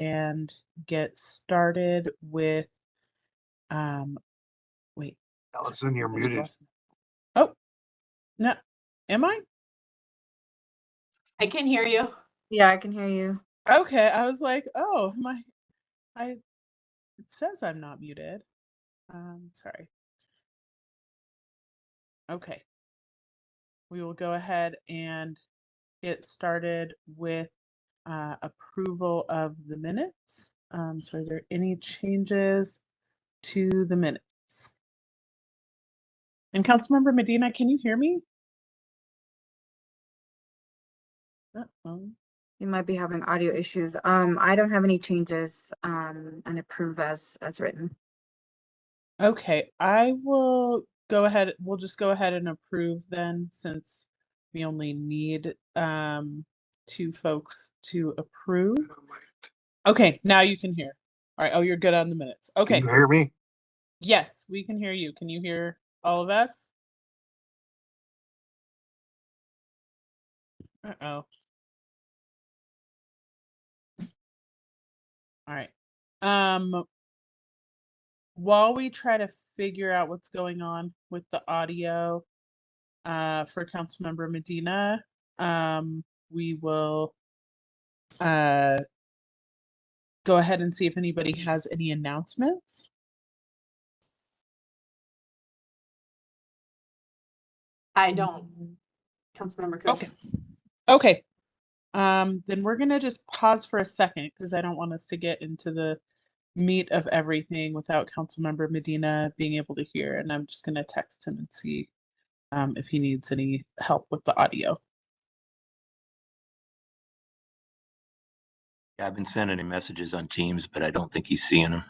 and get started with, wait. Alison, you're muted. Oh, no, am I? I can hear you. Yeah, I can hear you. Okay, I was like, oh, it says I'm not muted. Sorry. Okay. We will go ahead and get started with approval of the minutes. So are there any changes to the minutes? And Councilmember Medina, can you hear me? Uh-oh. You might be having audio issues. I don't have any changes and approve as written. Okay, I will go ahead. We'll just go ahead and approve then, since we only need 2 folks to approve. Okay, now you can hear. All right. Oh, you're good on the minutes. Can Okay. you hear me? Yes, we can hear you. Can you hear all of us? Uh-oh. All right. While we try to figure out what's going on with the audio for Councilmember Medina, we will go ahead and see if anybody has any announcements. I don't. Councilmember Cook. Okay. Okay. Then we're gonna just pause for a second because I don't want us to get into the meat of everything without Councilmember Medina being able to hear. And I'm just gonna text him and see if he needs any help with the audio. Yeah, I've been sending him messages on Teams, but I don't think he's seeing them.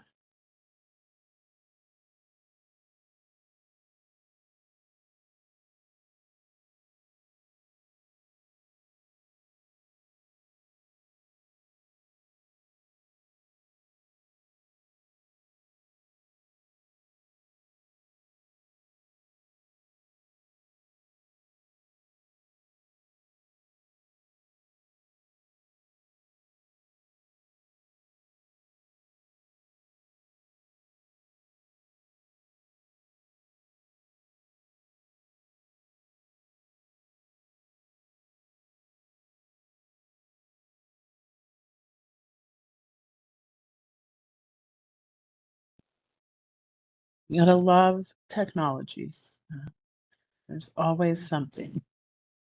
You gotta love technology. There's always something.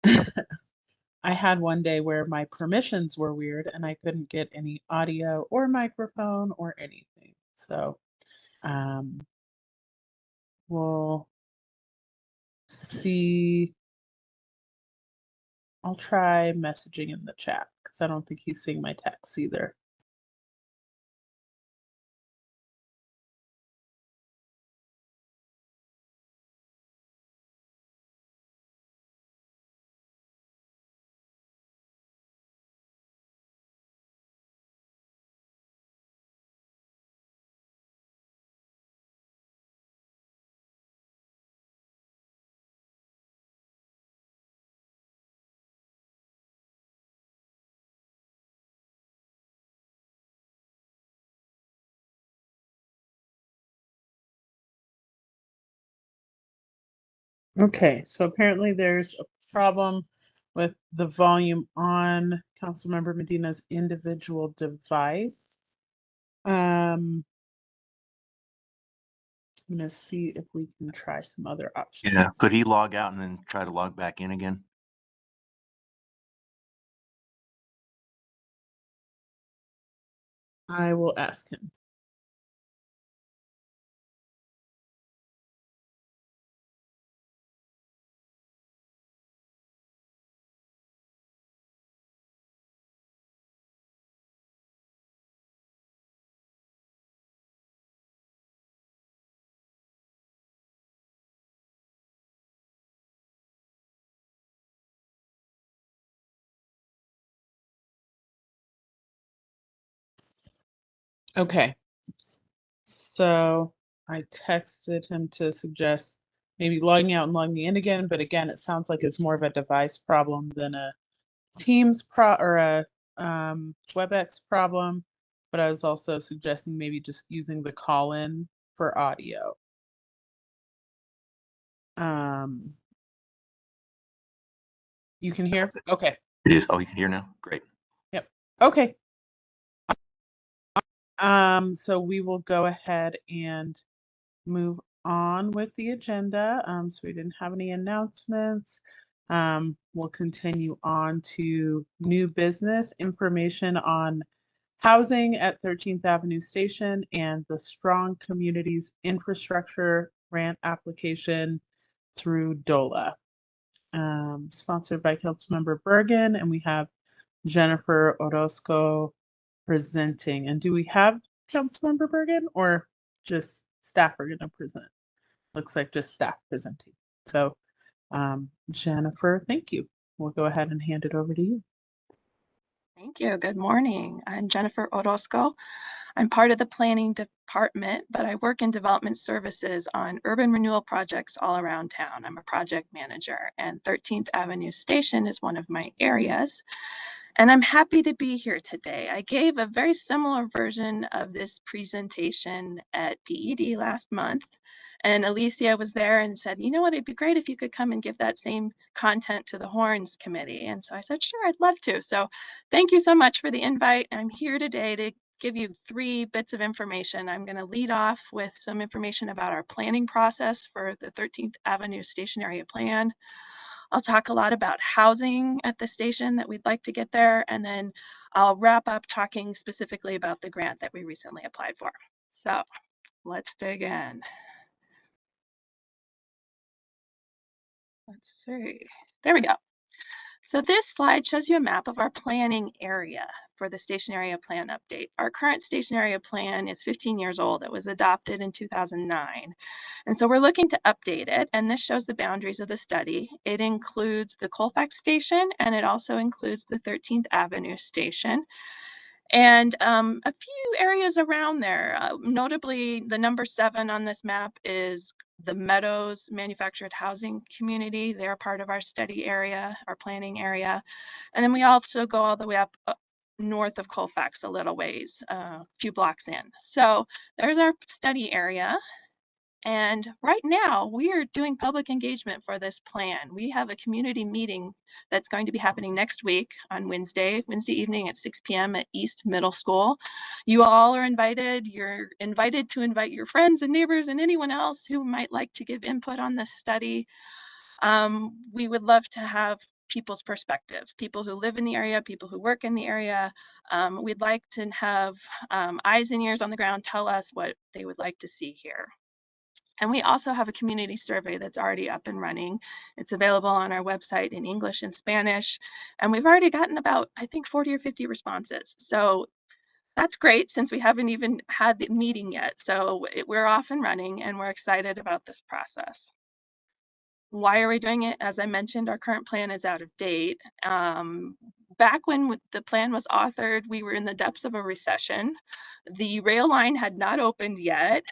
I had one day where my permissions were weird and I couldn't get any audio or microphone or anything. So we'll see. I'll try messaging in the chat because I don't think he's seeing my texts either. Okay, so apparently there's a problem with the volume on Councilmember Medina's individual device. I'm gonna see if we can try some other options. Yeah, could he log out and then try to log back in again? I will ask him. Okay, so I texted him to suggest maybe logging out and logging in again, but again, it sounds like it's more of a device problem than a Teams or a WebEx problem. but I was also suggesting maybe just using the call-in for audio. You can hear? That's it. Okay. It is. Oh, you can hear now? Great. Yep. Okay. So we will go ahead and move on with the agenda. So we didn't have any announcements. We'll continue on to new business information on housing at 13th Avenue Station and the Strong Communities Infrastructure Grant application through DOLA. Sponsored by Councilmember Bergen, and we have Jennifer Orozco presenting. And do we have Councilmember Bergen or just staff are going to present? Looks like just staff presenting. So Jennifer, thank you. We'll go ahead and hand it over to you. Thank you. Good morning. I'm Jennifer Orozco. I'm part of the planning department, but I work in development services on urban renewal projects all around town. I'm a project manager, and 13th Avenue Station is one of my areas. And I'm happy to be here today. I gave a very similar version of this presentation at PED last month. And Alicia was there and said, you know what, it'd be great if you could come and give that same content to the Horns Committee. And so I said, sure, I'd love to. So thank you so much for the invite. I'm here today to give you 3 bits of information. I'm going to lead off with some information about our planning process for the 13th Avenue Station Area Plan. I'll talk a lot about housing at the station that we'd like to get there, and then I'll wrap up talking specifically about the grant that we recently applied for. So let's dig in. Let's see. There we go. So this slide shows you a map of our planning area for the station area plan update. Our current station area plan is 15 years old. It was adopted in 2009. And so we're looking to update it. And this shows the boundaries of the study. It includes the Colfax station, and it also includes the 13th Avenue station. And a few areas around there, notably the number 7 on this map is the Meadows Manufactured Housing Community. They're part of our study area, our planning area. And then we also go all the way up north of Colfax a little ways, a few blocks in. So there's our study area. And right now we are doing public engagement for this plan. We have a community meeting that's going to be happening next week on Wednesday evening at 6 p.m. at East Middle School. You all are invited. You're invited to invite your friends and neighbors and anyone else who might like to give input on this study. We would love to have people's perspectives, people who live in the area, people who work in the area. We'd like to have eyes and ears on the ground tell us what they would like to see here. And we also have a community survey that's already up and running. It's available on our website in English and Spanish. And we've already gotten about, I think, 40 or 50 responses. So that's great since we haven't even had the meeting yet. So we're off and running and we're excited about this process. Why are we doing it? As I mentioned, our current plan is out of date. Back when the plan was authored, we were in the depths of a recession. The rail line had not opened yet.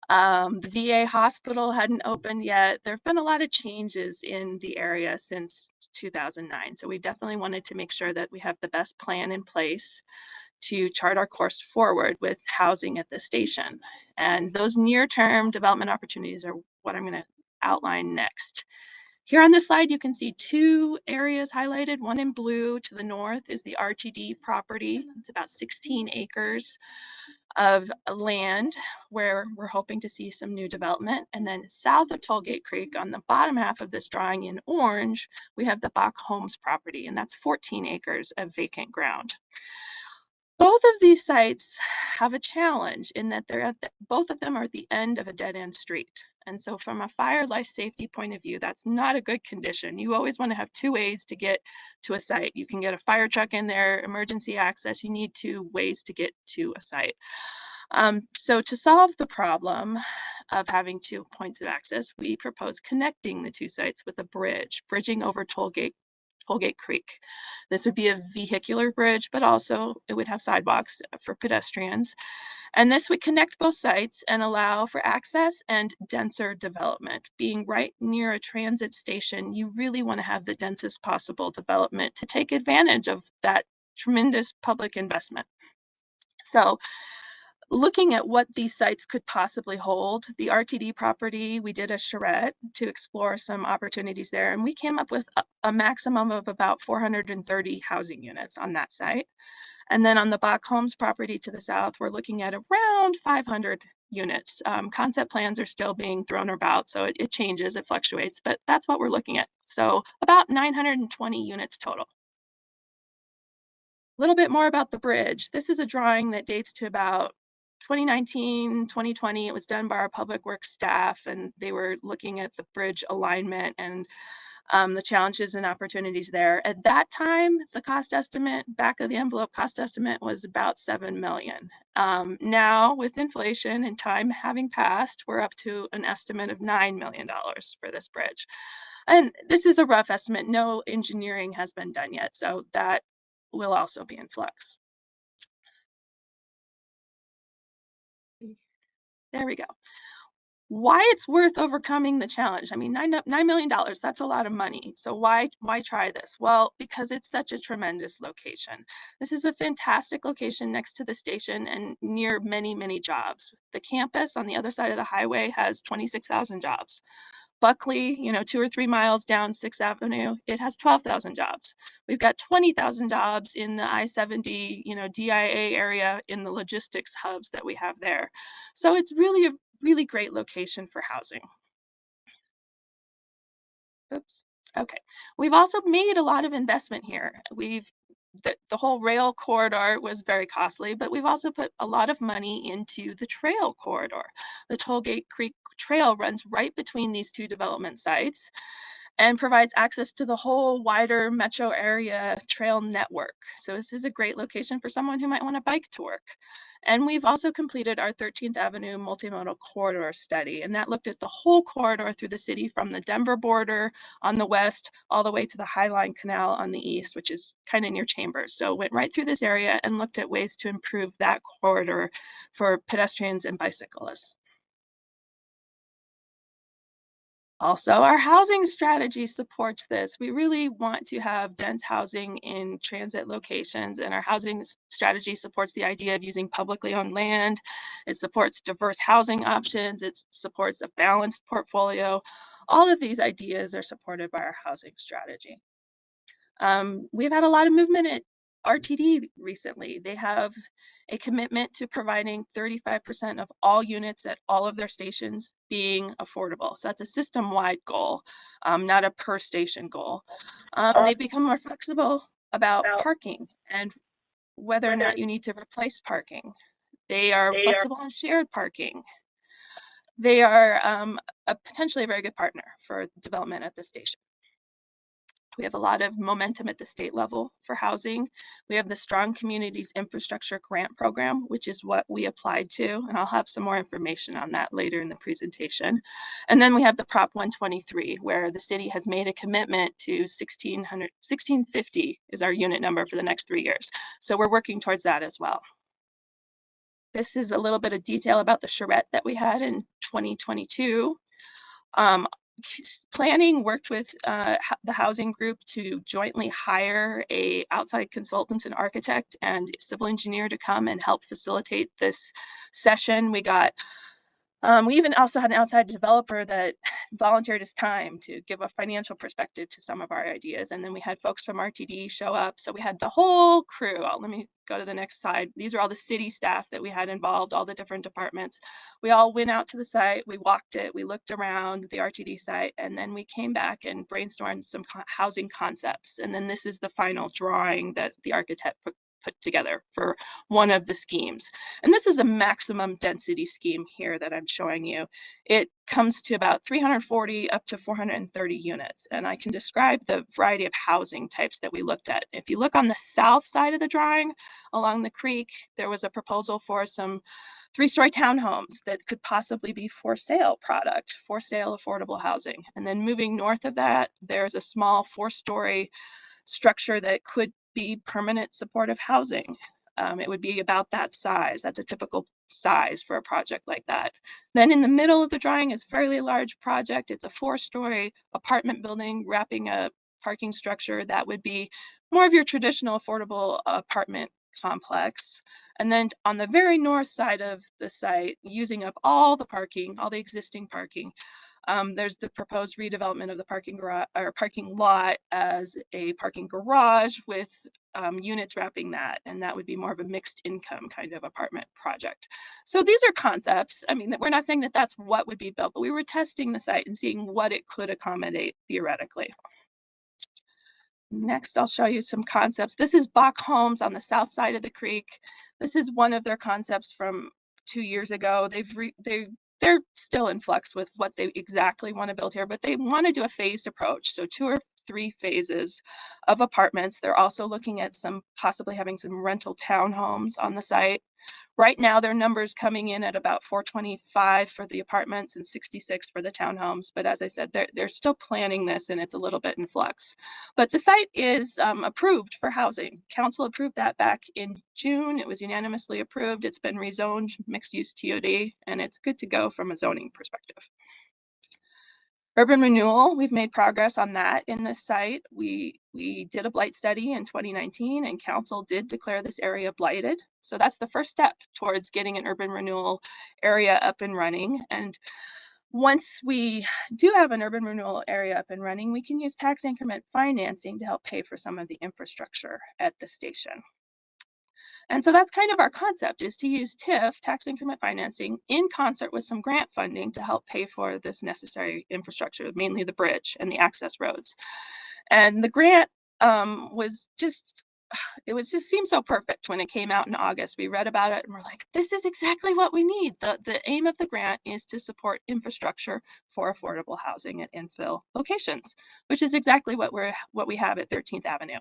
The VA hospital hadn't opened yet. There have been a lot of changes in the area since 2009. So we definitely wanted to make sure that we have the best plan in place to chart our course forward with housing at the station. And those near-term development opportunities are what I'm going to outline next. Here on this slide, you can see 2 areas highlighted. One in blue to the north is the RTD property. It's about 16 acres of land where we're hoping to see some new development. And then south of Tollgate Creek, on the bottom half of this drawing in orange, we have the Bach Homes property, and that's 14 acres of vacant ground. Both of these sites have a challenge in that both of them are at the end of a dead-end street. And so from a fire life safety point of view, that's not a good condition. You always want to have 2 ways to get to a site. You can get a fire truck in there, emergency access. You need 2 ways to get to a site. So to solve the problem of having 2 points of access, we propose connecting the 2 sites with a bridge, bridging over Tollgate Creek. This would be a vehicular bridge, but also it would have sidewalks for pedestrians. And this would connect both sites and allow for access and denser development. Being right near a transit station, you really want to have the densest possible development to take advantage of that tremendous public investment. So looking at what these sites could possibly hold, the RTD property, we did a charrette to explore some opportunities there, and we came up with a maximum of about 430 housing units on that site. And then on the Bach Homes property to the south, we're looking at around 500 units. Concept plans are still being thrown about, so it changes, it fluctuates, but that's what we're looking at. So about 920 units total. A little bit more about the bridge. This is a drawing that dates to about 2019, 2020. It was done by our public works staff, and they were looking at the bridge alignment and the challenges and opportunities there. At that time, the cost estimate, back of the envelope cost estimate, was about $7 million. Now, with inflation and time having passed, we're up to an estimate of $9 million for this bridge. And this is a rough estimate. No engineering has been done yet, so that will also be in flux. There we go. Why it's worth overcoming the challenge. I mean, $9 million, that's a lot of money. So why try this? Well, because it's such a tremendous location. This is a fantastic location next to the station and near many, many jobs. The campus on the other side of the highway has 26,000 jobs. Buckley, 2 or 3 miles down 6th Avenue, it has 12,000 jobs. We've got 20,000 jobs in the I-70, DIA area in the logistics hubs that we have there. So it's really a really great location for housing. Oops. Okay. We've also made a lot of investment here. The whole rail corridor was very costly, but we've also put a lot of money into the trail corridor. The Tollgate Creek Trail runs right between these two development sites and provides access to the whole wider metro area trail network. So this is a great location for someone who might want to bike to work. And we've also completed our 13th Avenue multimodal corridor study, and that looked at the whole corridor through the city from the Denver border on the west all the way to the High Line Canal on the east, which is kind of near Chambers. So went right through this area and looked at ways to improve that corridor for pedestrians and bicyclists. Also, our housing strategy supports this. We really want to have dense housing in transit locations, and our housing strategy supports the idea of using publicly owned land. It supports diverse housing options. It supports a balanced portfolio. All of these ideas are supported by our housing strategy. We've had a lot of movement at RTD recently. They have a commitment to providing 35% of all units at all of their stations being affordable. So that's a system-wide goal, not a per station goal. They've become more flexible about parking and whether or not you need to replace parking. They are flexible on shared parking. They are potentially a very good partner for development at the station. We have a lot of momentum at the state level for housing. We have the Strong Communities Infrastructure Grant Program, which is what we applied to, and I'll have some more information on that later in the presentation. And then we have the Prop 123, where the city has made a commitment to 1,650 is our unit number for the next 3 years. So we're working towards that as well. This is a little bit of detail about the charrette that we had in 2022. Planning worked with the housing group to jointly hire a outside consultant, an architect and civil engineer to come and help facilitate this session. We even also had an outside developer that volunteered his time to give a financial perspective to some of our ideas. And then we had folks from RTD show up. So we had the whole crew. Let me go to the next slide. These are all the city staff that we had involved, all the different departments. We all went out to the site, we walked it, we looked around the RTD site, and then we came back and brainstormed some housing concepts. And then this is the final drawing that the architect put together for one of the schemes. And this is a maximum density scheme here that I'm showing you. It comes to about 340 up to 430 units. And I can describe the variety of housing types that we looked at. If you look on the south side of the drawing along the creek, there was a proposal for some 3-story townhomes that could possibly be for sale product, for sale affordable housing. And then moving north of that, there's a small 4-story structure that could be permanent supportive housing. It would be about that size. That's a typical size for a project like that. Then in the middle of the drawing is a fairly large project. It's a 4-story apartment building wrapping a parking structure that would be more of your traditional affordable apartment complex. And then on the very north side of the site, using up all the parking, all the existing parking, there's the proposed redevelopment of the parking lot as a parking garage with units wrapping that, and that would be more of a mixed income kind of apartment project. So these are concepts. I mean, we're not saying that that's what would be built, but we were testing the site and seeing what it could accommodate theoretically. Next, I'll show you some concepts. This is Bach Homes on the south side of the creek. This is one of their concepts from 2 years ago. They're still in flux with what they exactly want to build here, but they want to do a phased approach. So 2 or 3 phases of apartments. They're also looking at possibly having some rental townhomes on the site. Right now, their numbers coming in at about 425 for the apartments and 66 for the townhomes. But as I said, they're still planning this, and it's a little bit in flux. But the site is approved for housing. Council approved that back in June. It was unanimously approved. It's been rezoned mixed use TOD, and it's good to go from a zoning perspective. Urban renewal, we've made progress on that in this site. We did a blight study in 2019, and council did declare this area blighted. So that's the first step towards getting an urban renewal area up and running. And once we do have an urban renewal area up and running, we can use tax increment financing to help pay for some of the infrastructure at the station. And so that's kind of our concept, is to use TIF, tax increment financing, in concert with some grant funding to help pay for this necessary infrastructure, mainly the bridge and the access roads. And the grant seemed so perfect when it came out in August. We read about it and we're like, this is exactly what we need. The aim of the grant is to support infrastructure for affordable housing at infill locations, which is exactly what we have at 13th Avenue.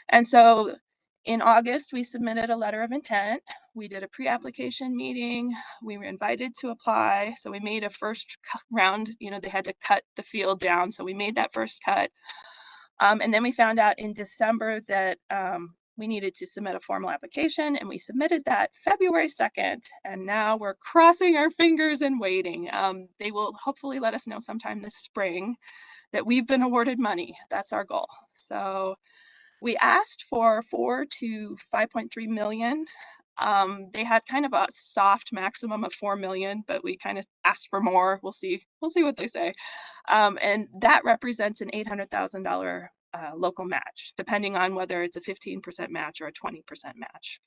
And so in August, we submitted a letter of intent. We did a pre-application meeting. We were invited to apply. So we made a first round, they had to cut the field down. So we made that first cut. And then we found out in December that we needed to submit a formal application, and we submitted that February 2nd. And now we're crossing our fingers and waiting. They will hopefully let us know sometime this spring that we've been awarded money. That's our goal. So we asked for 4 to 5.3 million. They had kind of a soft maximum of 4 million, but we kind of asked for more. We'll see what they say. And that represents an $800,000 local match, depending on whether it's a 15% match or a 20% match.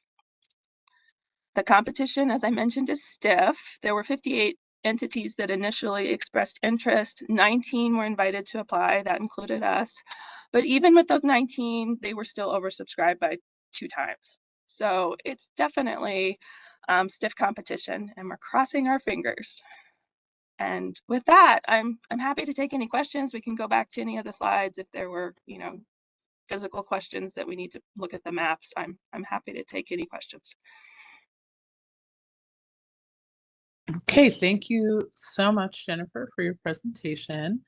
The competition, as I mentioned, is stiff. There were 58 entities that initially expressed interest. 19 were invited to apply. That included us. But even with those 19, they were still oversubscribed by 2 times. So it's definitely stiff competition, and we're crossing our fingers. And with that, I'm happy to take any questions. We can go back to any of the slides if there were, physical questions that we need to look at the maps. I'm happy to take any questions. Okay, thank you so much, Jennifer, for your presentation.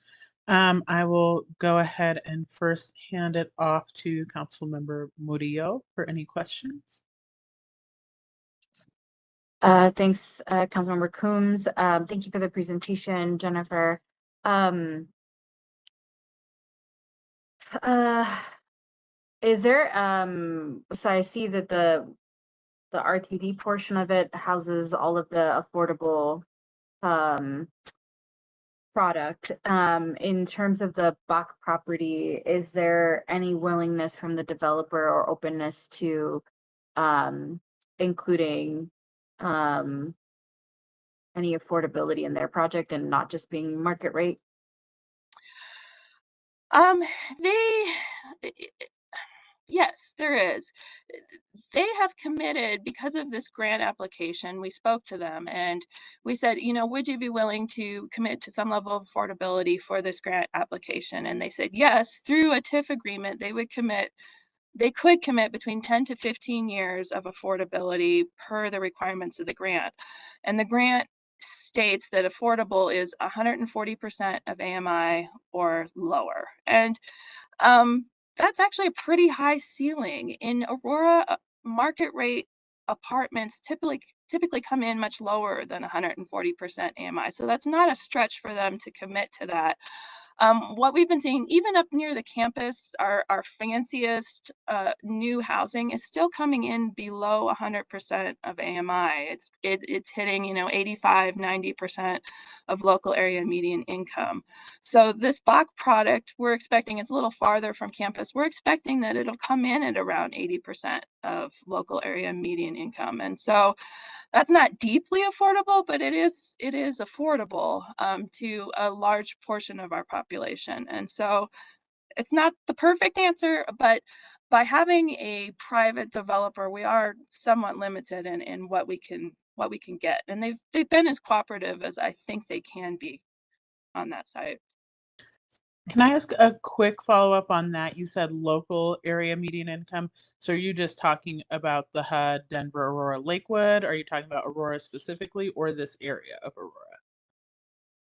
I will go ahead and first hand it off to Councilmember Murillo for any questions. Thanks, Councilmember Coombs. Thank you for the presentation, Jennifer. Is there, so I see that the RTD portion of it houses all of the affordable product. In terms of the Bach property, is there any willingness from the developer or openness to including any affordability in their project and not just being market rate? Yes, there is. They have committed, because of this grant application, we spoke to them and we said, would you be willing to commit to some level of affordability for this grant application? And they said, yes, through a TIF agreement, they could commit between 10 to 15 years of affordability per the requirements of the grant. And the grant states that affordable is 140% of AMI or lower. And that's actually a pretty high ceiling. In Aurora, market rate apartments typically come in much lower than 140% AMI. So that's not a stretch for them to commit to that. What we've been seeing, even up near the campus, our fanciest new housing is still coming in below 100% of AMI. It's hitting, 85, 90% of local area median income. So this Bach product, we're expecting, it's a little farther from campus. We're expecting that it'll come in at around 80% of local area median income. And so that's not deeply affordable, but it is affordable to a large portion of our population. And so it's not the perfect answer, but by having a private developer, we are somewhat limited in what we can get. And they've been as cooperative as I think they can be on that side. Can I ask a quick follow-up on that? You said local area median income. So are you just talking about the HUD, Denver, Aurora, Lakewood? Are you talking about Aurora specifically, or this area of Aurora?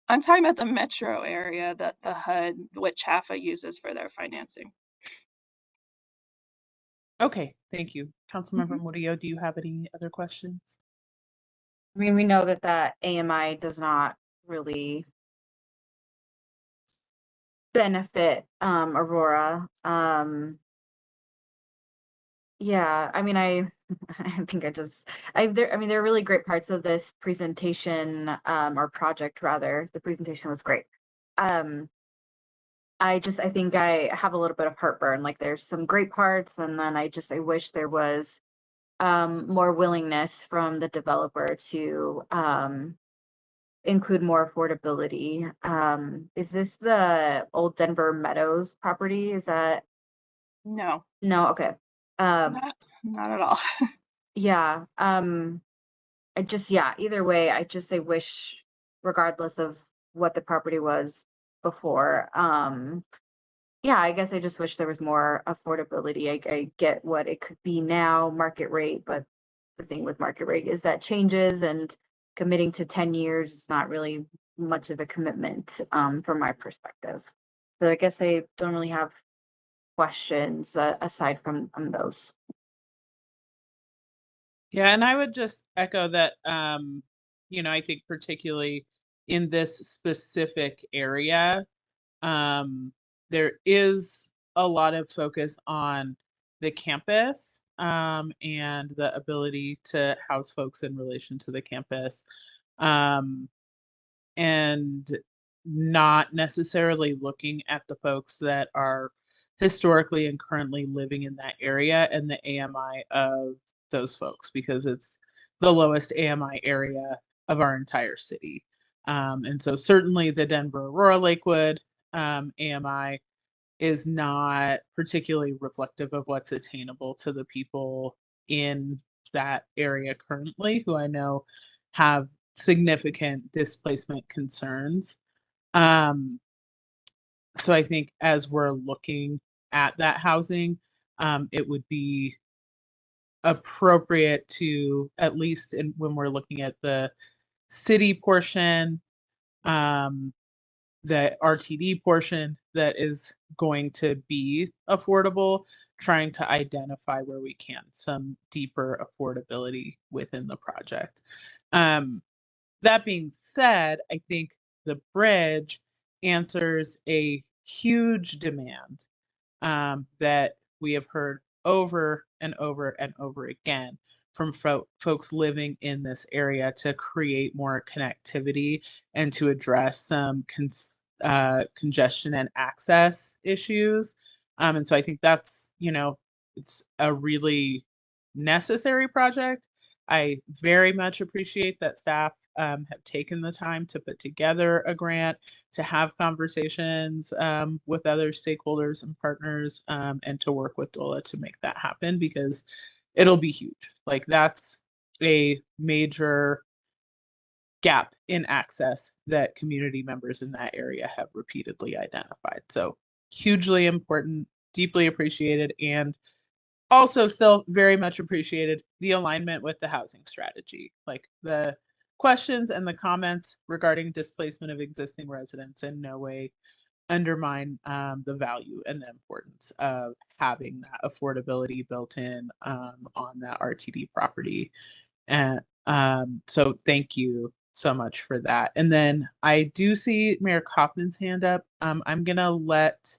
I'm talking about the metro area that the HUD, what CHAFA uses for their financing. Okay, thank you. Councilmember Murillo, do you have any other questions? I mean, we know that AMI does not really benefit Aurora. Yeah, I mean, I think there are really great parts of this presentation, or project rather. The presentation was great. I think I have a little bit of heartburn. Like, there's some great parts, and then I wish there was more willingness from the developer to include more affordability. Is this the old Denver Meadows property? Is that? No, No, okay. not at all. Yeah. Either way, I wish, regardless of what the property was before, I guess I just wish there was more affordability. I get what it could be now, market rate, but the thing with market rate is that changes, and committing to 10 years is not really much of a commitment, from my perspective. So I guess I don't really have questions aside from those. Yeah, and I would just echo that, I think particularly in this specific area, there is a lot of focus on the campus, and the ability to house folks in relation to the campus, and not necessarily looking at the folks that are historically and currently living in that area and the AMI of those folks, because it's the lowest AMI area of our entire city. And so certainly the Denver Aurora Lakewood AMI is not particularly reflective of what's attainable to the people in that area currently, who I know have significant displacement concerns. So I think as we're looking at that housing, it would be appropriate to, at least when we're looking at the city portion, the RTD portion that is going to be affordable, trying to identify where we can some deeper affordability within the project. That being said, I think the bridge answers a huge demand that we have heard over and over and over again from folks living in this area to create more connectivity and to address some congestion and access issues. And so I think that's, it's a really necessary project. I very much appreciate that staff have taken the time to put together a grant, to have conversations with other stakeholders and partners, and to work with DOLA to make that happen, because it'll be huge. Like, that's a major gap in access that community members in that area have repeatedly identified. So hugely important, deeply appreciated, and also still very much appreciated the alignment with the housing strategy. Like, the questions and the comments regarding displacement of existing residents in no way undermine the value and the importance of having that affordability built in on that RTD property. And so thank you so much for that. And then I do see Mayor Kaufman's hand up. I'm gonna let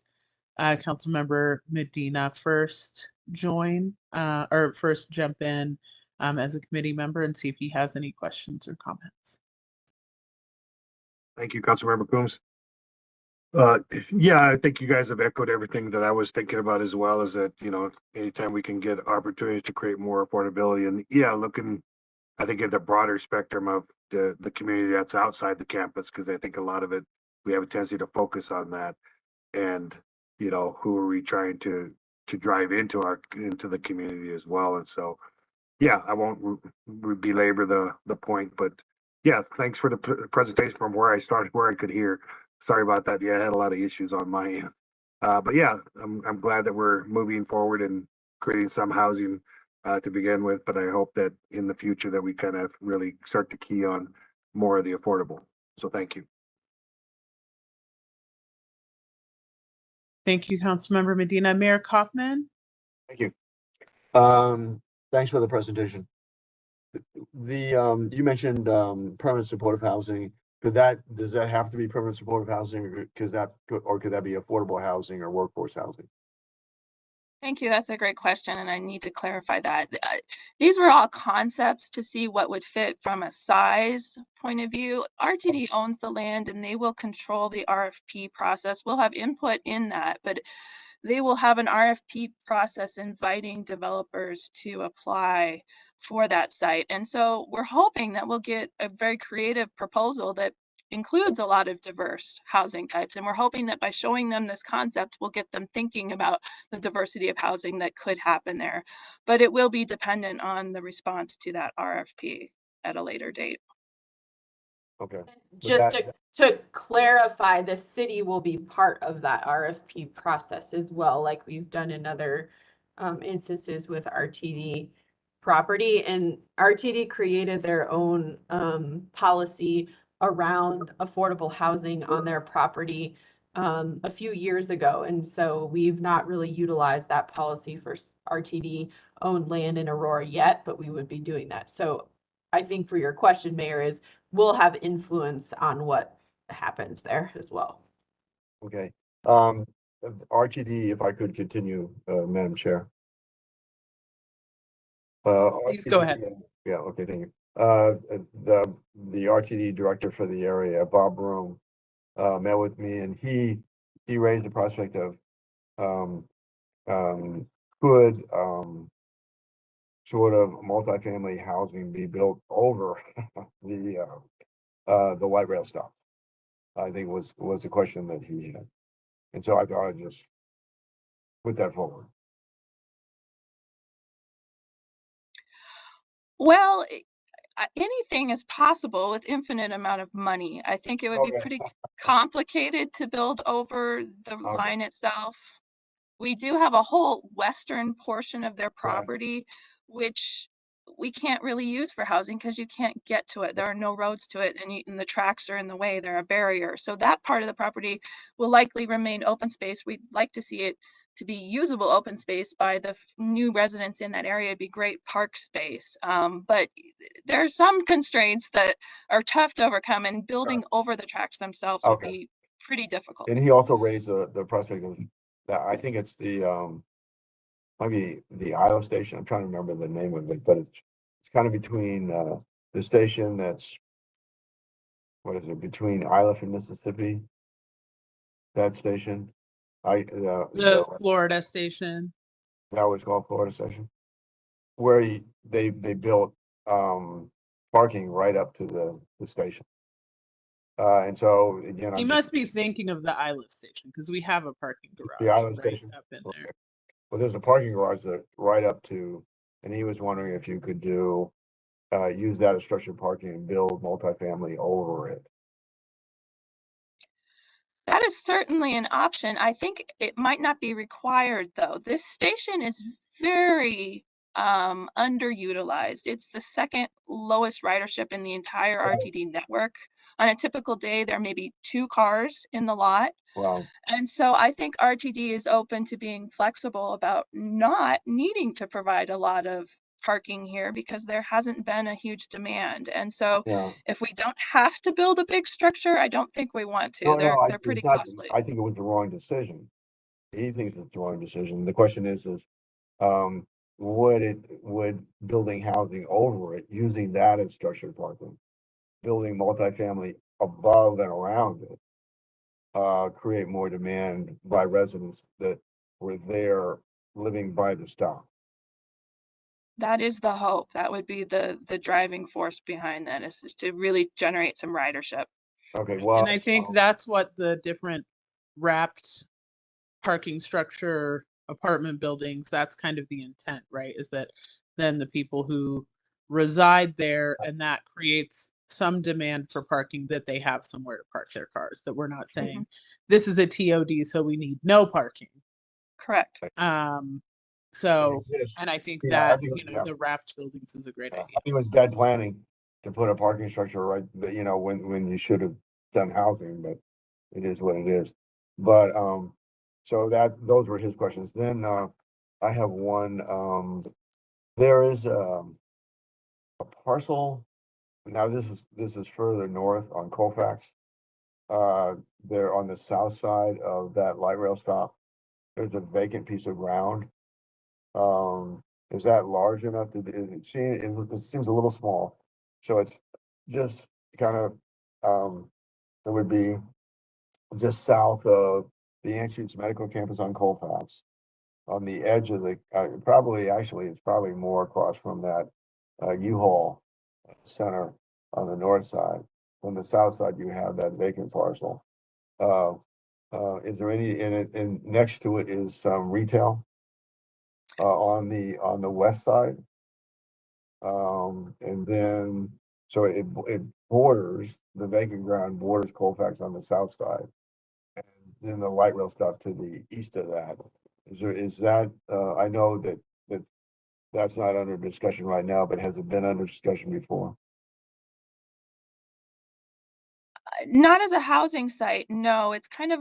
Councilmember Medina first join or first jump in as a committee member and see if he has any questions or comments. Thank you, Councilmember Coombs. Yeah, I think you guys have echoed everything that I was thinking about as well, is that, you know, anytime we can get opportunities to create more affordability and yeah, looking, I think at the broader spectrum of the community that's outside the campus, because I think a lot of it, we have a tendency to focus on that. And, you know, who are we trying to drive into the community as well. And so, yeah, I won't belabor the point, but yeah, thanks for the presentation from where I started, where I could hear. Sorry about that. Yeah, I had a lot of issues on my end. But yeah, I'm glad that we're moving forward and creating some housing to begin with. But I hope that in the future that we kind of really start to key on more of the affordable. So thank you. Thank you, Councilmember Medina. Mayor Kaufman? Thank you. Thanks for the presentation. You mentioned permanent supportive housing. Does that have to be permanent supportive housing, or could that be affordable housing or workforce housing? Thank you. That's a great question, and I need to clarify that. These were all concepts to see what would fit from a size point of view. RTD owns the land, and they will control the RFP process. We'll have input in that, but they will have an RFP process inviting developers to apply for that site. And so we're hoping that we'll get a very creative proposal that includes a lot of diverse housing types. And we're hoping that by showing them this concept, we'll get them thinking about the diversity of housing that could happen there. But it will be dependent on the response to that RFP at a later date. Okay. Just to clarify, the city will be part of that RFP process as well, like we've done in other instances with RTD property. And RTD created their own policy around affordable housing on their property a few years ago. And so we've not really utilized that policy for RTD owned land in Aurora yet, but we would be doing that. So I think for your question, Mayor, is we'll have influence on what happens there as well. Okay. RTD, if I could continue, Madam Chair. Please go ahead. Yeah, okay, thank you. The RTD director for the area, Bob Broom, met with me, and he raised the prospect of could sort of multifamily housing be built over the light rail stop. I think was the question that he had, and so I thought I'd just put that forward. Well, anything is possible with infinite amount of money. I think it would be pretty complicated to build over the line itself. We do have a whole western portion of their property, which we can't really use for housing because you can't get to it. There are no roads to it, and the tracks are in the way. They're a barrier. So that part of the property will likely remain open space. We'd like to see it to be usable open space by the new residents in that area. It'd be great park space. But there are some constraints that are tough to overcome, and building over the tracks themselves would be pretty difficult. And he also raised the prospect of that. I think it's the might be the Iowa station. I'm trying to remember the name of it, but it's kind of between the station that's, what is it, between Iliff and Mississippi, that station. The Florida station. That was called Florida station, where they built parking right up to the station. And so again, You must be thinking of the Iliff station because we have a parking garage. The Iliff station up in there. Well, there's a parking garage that right up to, and he was wondering if you could do use that as structured parking and build multifamily over it. That is certainly an option. I think it might not be required, though. This station is very underutilized. It's the second lowest ridership in the entire RTD network. On a typical day, there may be 2 cars in the lot. Wow. And so I think RTD is open to being flexible about not needing to provide a lot of parking here because there hasn't been a huge demand. And so Yeah. if we don't have to build a big structure, I don't think we want to. No, They're it's pretty not- costly. I think it was the wrong decision. He thinks it's the wrong decision. The question is, would building housing over it, using that as structured parking, building multifamily above and around it, create more demand by residents that were there living by the stop? That is the hope. That would be the driving force behind that is to really generate some ridership. Okay, well. And I think that's what the different wrapped parking structure apartment buildings, that's kind of the intent, right? Is that then the people who reside there, and that creates some demand for parking, that they have somewhere to park their cars, that we're not saying this is a TOD, so we need no parking. Correct. So, exists. and I think Yeah, I that, think- you know, yeah. the wrapped buildings is a great I idea. think it was bad planning to put a parking structure right, you know, when you should have done housing, but it is what it is. But, so those were his questions. Then, I have one, there is, a parcel. Now this is further north on Colfax. They're on the south side of that light rail stop. There's a vacant piece of ground. Is that large enough to be, it seems a little small. So it's just kind of, it would be just south of the Anschutz Medical Campus on Colfax. On the edge of the, it's probably more across from that, U-Haul center on the north side. On the south side, you have that vacant parcel. Is there any, and next to it is some retail on the west side. And then, so it borders, the vacant ground borders Colfax on the south side. And then the light rail stop to the east of that. Is that, I know that's not under discussion right now, but has it been under discussion before? Not as a housing site, no. It's kind of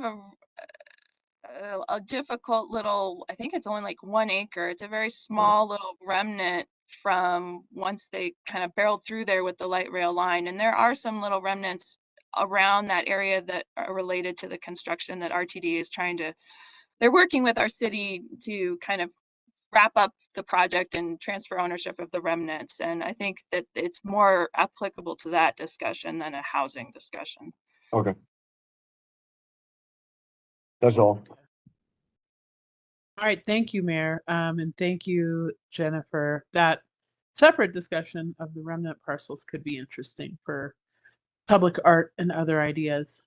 a difficult little, I think it's only like 1 acre. It's a very small little remnant from once they kind of barreled through there with the light rail line. And there are some little remnants around that area that are related to the construction that RTD is they're working with our city to kind of wrap up the project and transfer ownership of the remnants. And I think that it's more applicable to that discussion than a housing discussion. Okay. That's all. All right, thank you, Mayor, and thank you, Jennifer. That separate discussion of the remnant parcels could be interesting for public art and other ideas,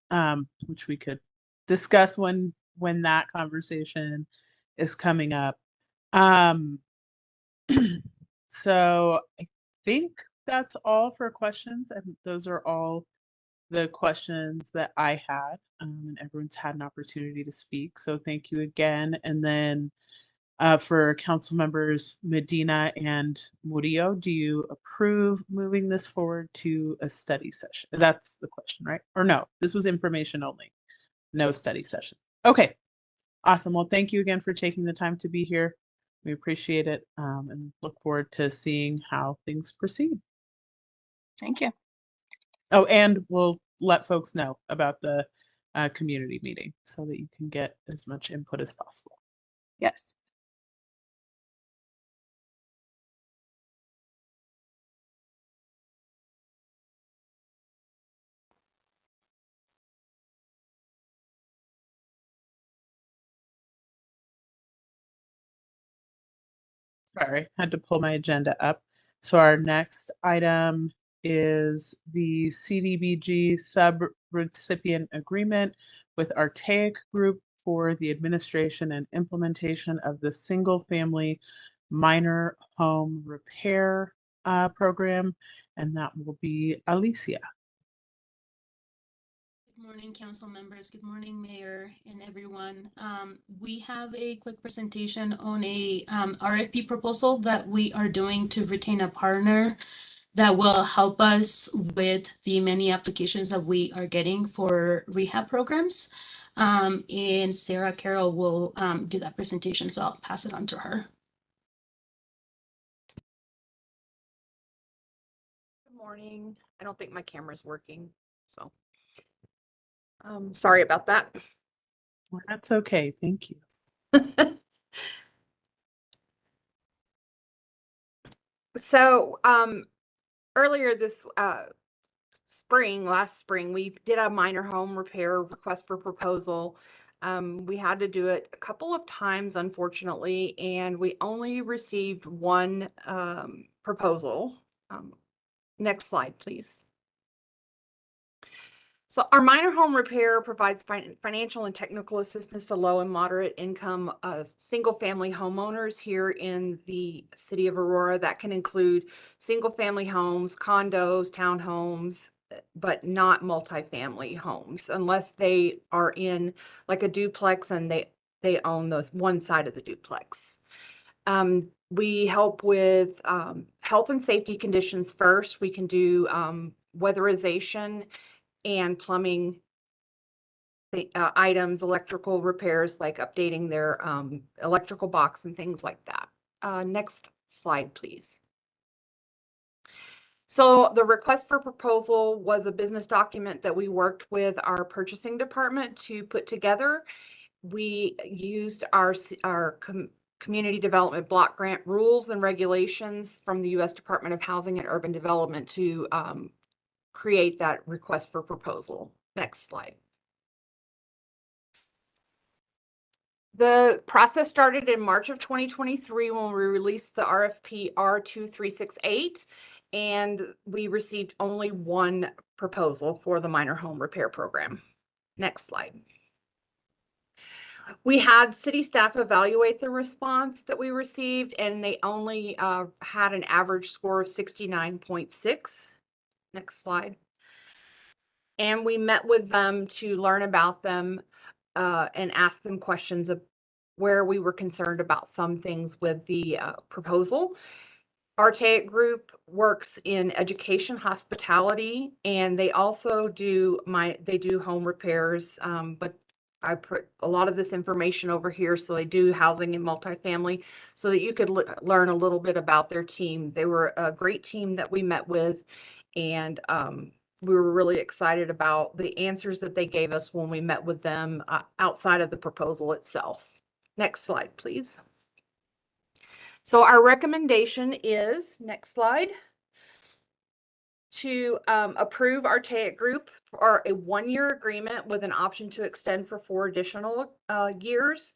which we could discuss when that conversation is coming up. So I think that's all for questions, and those are all the questions that I had, and everyone's had an opportunity to speak. So thank you again. And then for council members Medina and Murillo, do you approve moving this forward to a study session? That's the question, right? Or no, this was information only, no study session. Okay, awesome. Well, thank you again for taking the time to be here. We appreciate it, and look forward to seeing how things proceed. Thank you. Oh, and we'll let folks know about the community meeting so that you can get as much input as possible. Yes. Sorry, had to pull my agenda up. So our next item is the CDBG sub-recipient agreement with Archaic Group for the administration and implementation of the single-family minor home repair program, and that will be Alicia. Good morning, council members. Good morning, Mayor and everyone. We have a quick presentation on a RFP proposal that we are doing to retain a partner that will help us with the many applications that we are getting for rehab programs. And Sarah Carroll will do that presentation, so I'll pass it on to her. morning. I don't think my camera's working, so. Sorry about that. Well, that's okay. Thank you. So, earlier this last spring, we did a minor home repair request for proposal. We had to do it a couple of times, unfortunately, and we only received one proposal. Next slide, please. So our minor home repair provides financial and technical assistance to low and moderate income single family homeowners here in the city of Aurora. That can include single family homes, condos, townhomes, but not multifamily homes unless they are in like a duplex and they own the one side of the duplex. We help with health and safety conditions first. We can do weatherization and plumbing items, electrical repairs, like updating their electrical box and things like that. Next slide, please. So the request for proposal was a business document that we worked with our purchasing department to put together. We used our community development block grant rules and regulations from the U.S. Department of Housing and Urban Development to create that request for proposal. Next slide. The process started in March of 2023 when we released the RFP R2368, and we received only one proposal for the minor home repair program. Next slide. We had city staff evaluate the response that we received, and they only had an average score of 69.6. Next slide. And we met with them to learn about them and ask them questions of where we were concerned about some things with the proposal. Our TAEC group works in education, hospitality, and they also do home repairs, but I put a lot of this information over here. So they do housing and multifamily so that you could learn a little bit about their team. They were a great team that we met with, and we were really excited about the answers that they gave us when we met with them outside of the proposal itself. Next slide, please. So our recommendation is, next slide, to approve our TAEC group for a one-year agreement with an option to extend for 4 additional years.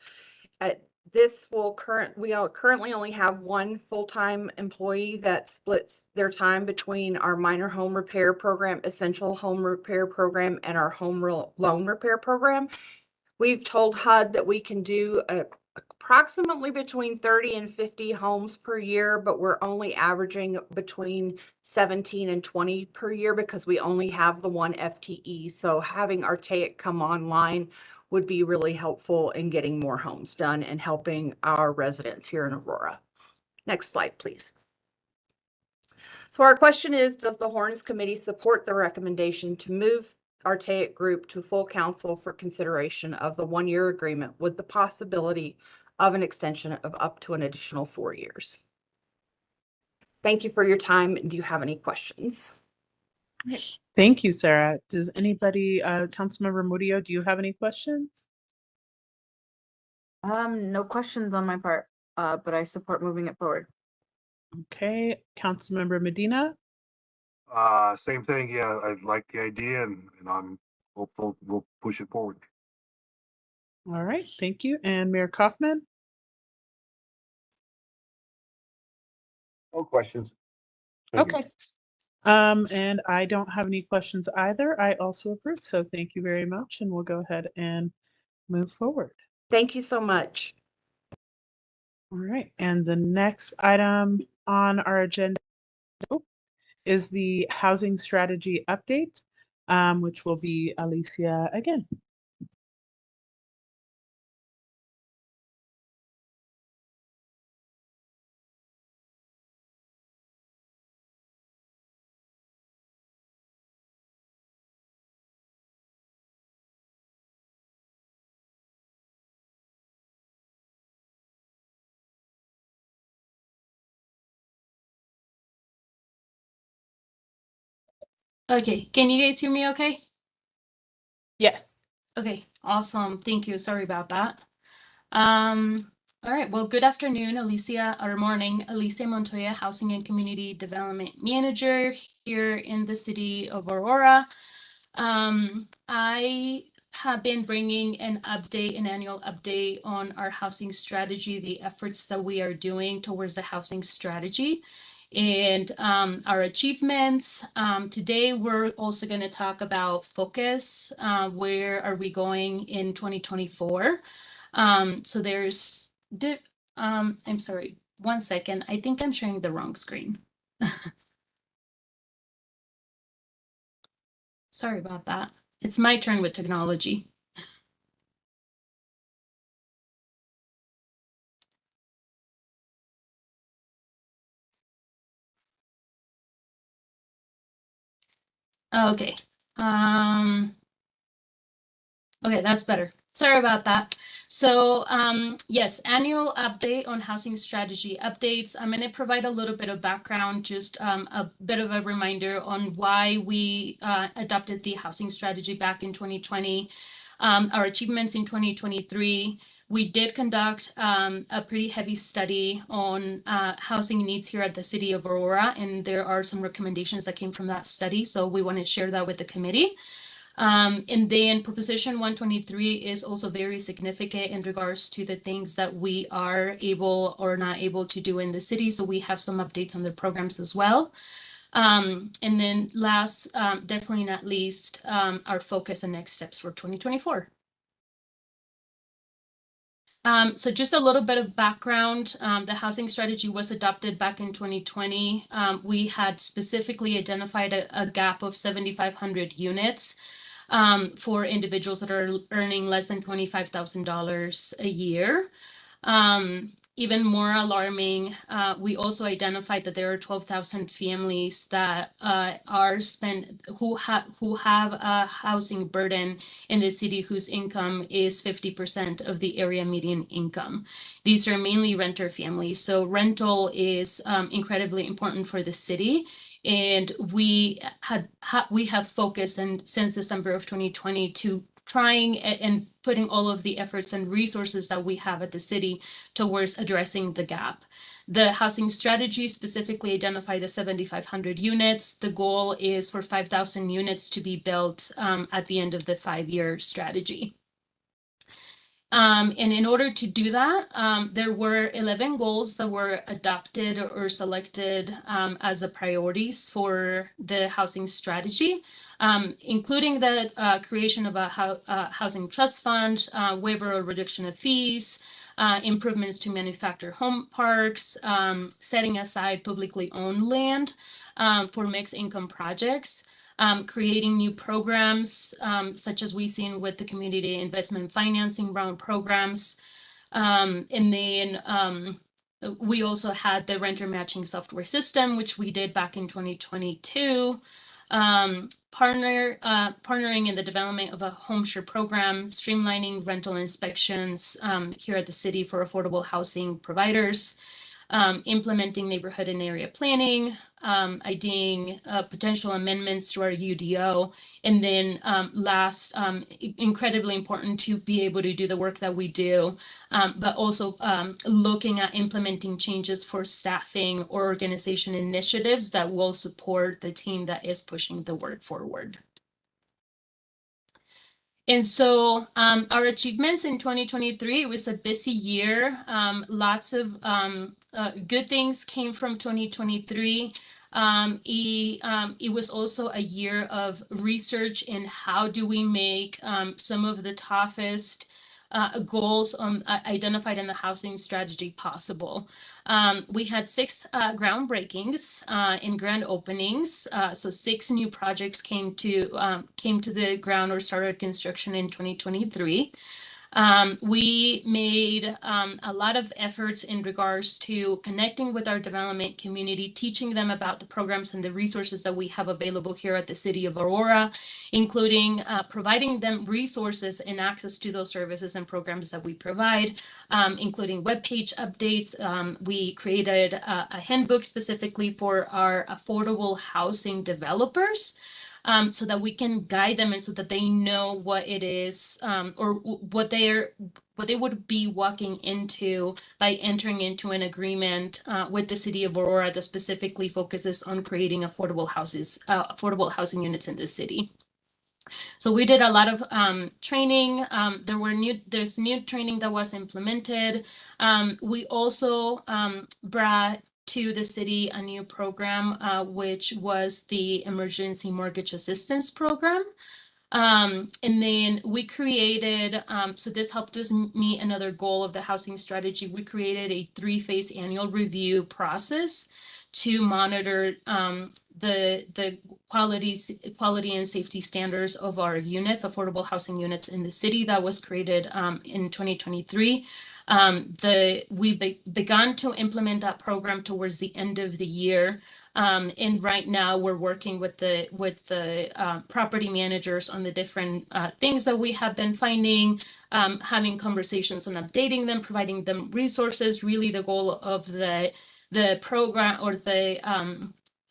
We currently only have one full-time employee that splits their time between our minor home repair program, essential home repair program, and our home loan repair program. We've told HUD that we can do approximately between 30 and 50 homes per year, but we're only averaging between 17 and 20 per year because we only have the one FTE. So having our TAEC come online would be really helpful in getting more homes done and helping our residents here in Aurora. Next slide, please. So our question is, does the Horns Committee support the recommendation to move our TAEC group to full council for consideration of the one-year agreement with the possibility of an extension of up to an additional 4 years? Thank you for your time. Do you have any questions? Thank you, Sarah. Does anybody, Councilmember Murillo, do you have any questions? No questions on my part, but I support moving it forward. Okay, Councilmember Medina? Same thing. Yeah, I like the idea and I'm hopeful we'll push it forward. All right, thank you. And Mayor Kaufman? No questions. Thank you. Okay. And I don't have any questions either. I also approve. So thank you very much. And we'll go ahead and move forward. Thank you so much. All right. And the next item on our agenda is the housing strategy update, which will be Alicia again. Okay, can you guys hear me okay? Yes. Okay, awesome. Thank you. Sorry about that. All right, well, good afternoon, Alicia, or morning, Alicia Montoya, Housing and Community Development Manager here in the city of Aurora. I have been bringing an annual update on our housing strategy, the efforts that we are doing towards the housing strategy and our achievements. Today, we're also going to talk about focus. Where are we going in 2024? So there's, I'm sorry, 1 second. I think I'm sharing the wrong screen. Sorry about that. It's my turn with technology. Okay. Okay, that's better. Sorry about that. So yes, annual update on housing strategy updates. I'm going to provide a little bit of background, just a bit of a reminder on why we adopted the housing strategy back in 2020, our achievements in 2023. We did conduct a pretty heavy study on housing needs here at the city of Aurora, and there are some recommendations that came from that study. So we want to share that with the committee. And then Proposition 123 is also very significant in regards to the things that we are able or not able to do in the city. So we have some updates on the programs as well. And then last, definitely not least, our focus and next steps for 2024. So just a little bit of background. The housing strategy was adopted back in 2020. We had specifically identified a gap of 7,500 units for individuals that are earning less than $25,000 a year. Even more alarming, we also identified that there are 12,000 families that who have a housing burden in the city whose income is 50% of the area median income. These are mainly renter families. So rental is incredibly important for the city. And we have focused since December of 2020 to trying and putting all of the efforts and resources that we have at the city towards addressing the gap. The housing strategy specifically identified the 7,500 units. The goal is for 5,000 units to be built at the end of the 5-year strategy. And in order to do that, there were 11 goals that were adopted or selected as the priorities for the housing strategy, including the creation of a housing trust fund, waiver or reduction of fees, improvements to manufactured home parks, setting aside publicly owned land for mixed income projects, creating new programs, such as we've seen with the community investment financing round programs. And then we also had the renter matching software system, which we did back in 2022. Partnering in the development of a home share program, streamlining rental inspections here at the city for affordable housing providers, implementing neighborhood and area planning, IDing potential amendments to our UDO, and then last, incredibly important to be able to do the work that we do, but also looking at implementing changes for staffing or organization initiatives that will support the team that is pushing the work forward. And so our achievements in 2023, it was a busy year. Lots of good things came from 2023. It was also a year of research in how do we make some of the toughest goals identified in the housing strategy possible. We had 6 groundbreakings in grand openings. So 6 new projects came to the ground or started construction in 2023. We made a lot of efforts in regards to connecting with our development community, teaching them about the programs and the resources that we have available here at the city of Aurora, including providing them resources and access to those services and programs that we provide, including webpage updates. We created a handbook specifically for our affordable housing developers. so that we can guide them and so that they know what it is, or what they would be walking into by entering into an agreement with the city of Aurora that specifically focuses on creating affordable housing units in the city. So we did a lot of training. There's new training that was implemented. We also brought to the city a new program, which was the Emergency Mortgage Assistance Program. And then we created, so this helped us meet another goal of the housing strategy. We created a 3-phase annual review process to monitor the quality and safety standards of our units, affordable housing units in the city. That was created in 2023. We began to implement that program towards the end of the year. And right now we're working with the property managers on the different things that we have been finding, having conversations and updating them, providing them resources. Really the goal of the program or the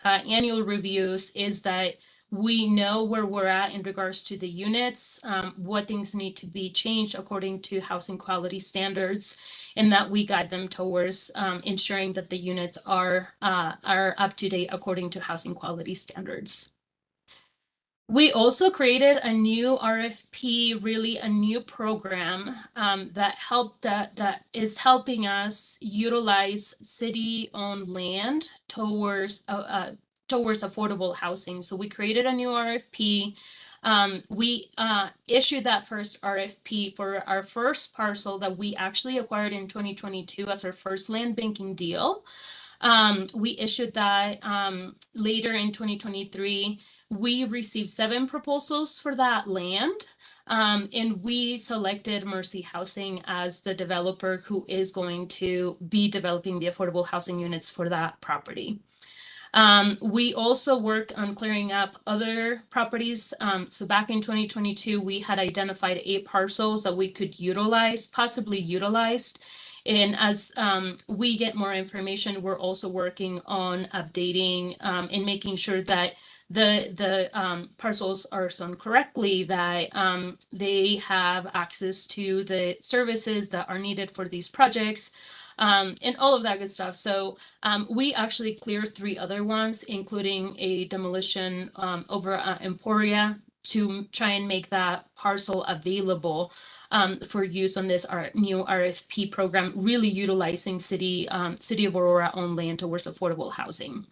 annual reviews is that we know where we're at in regards to the units, what things need to be changed according to housing quality standards, and that we guide them towards ensuring that the units are up to date according to housing quality standards. We also created a new RFP, really a new program that is helping us utilize city-owned land towards affordable housing. So we created a new RFP. We issued that first RFP for our first parcel that we actually acquired in 2022 as our first land banking deal. We issued that later in 2023. We received 7 proposals for that land, and we selected Mercy Housing as the developer who is going to be developing the affordable housing units for that property. We also worked on clearing up other properties. So back in 2022, we had identified 8 parcels that we could possibly utilize. And as we get more information, we're also working on updating and making sure that the parcels are zoned correctly, that they have access to the services that are needed for these projects, and all of that good stuff. So we actually cleared 3 other ones, including a demolition over Emporia, to try and make that parcel available for use on this new RFP program, really utilizing City of Aurora owned land towards affordable housing.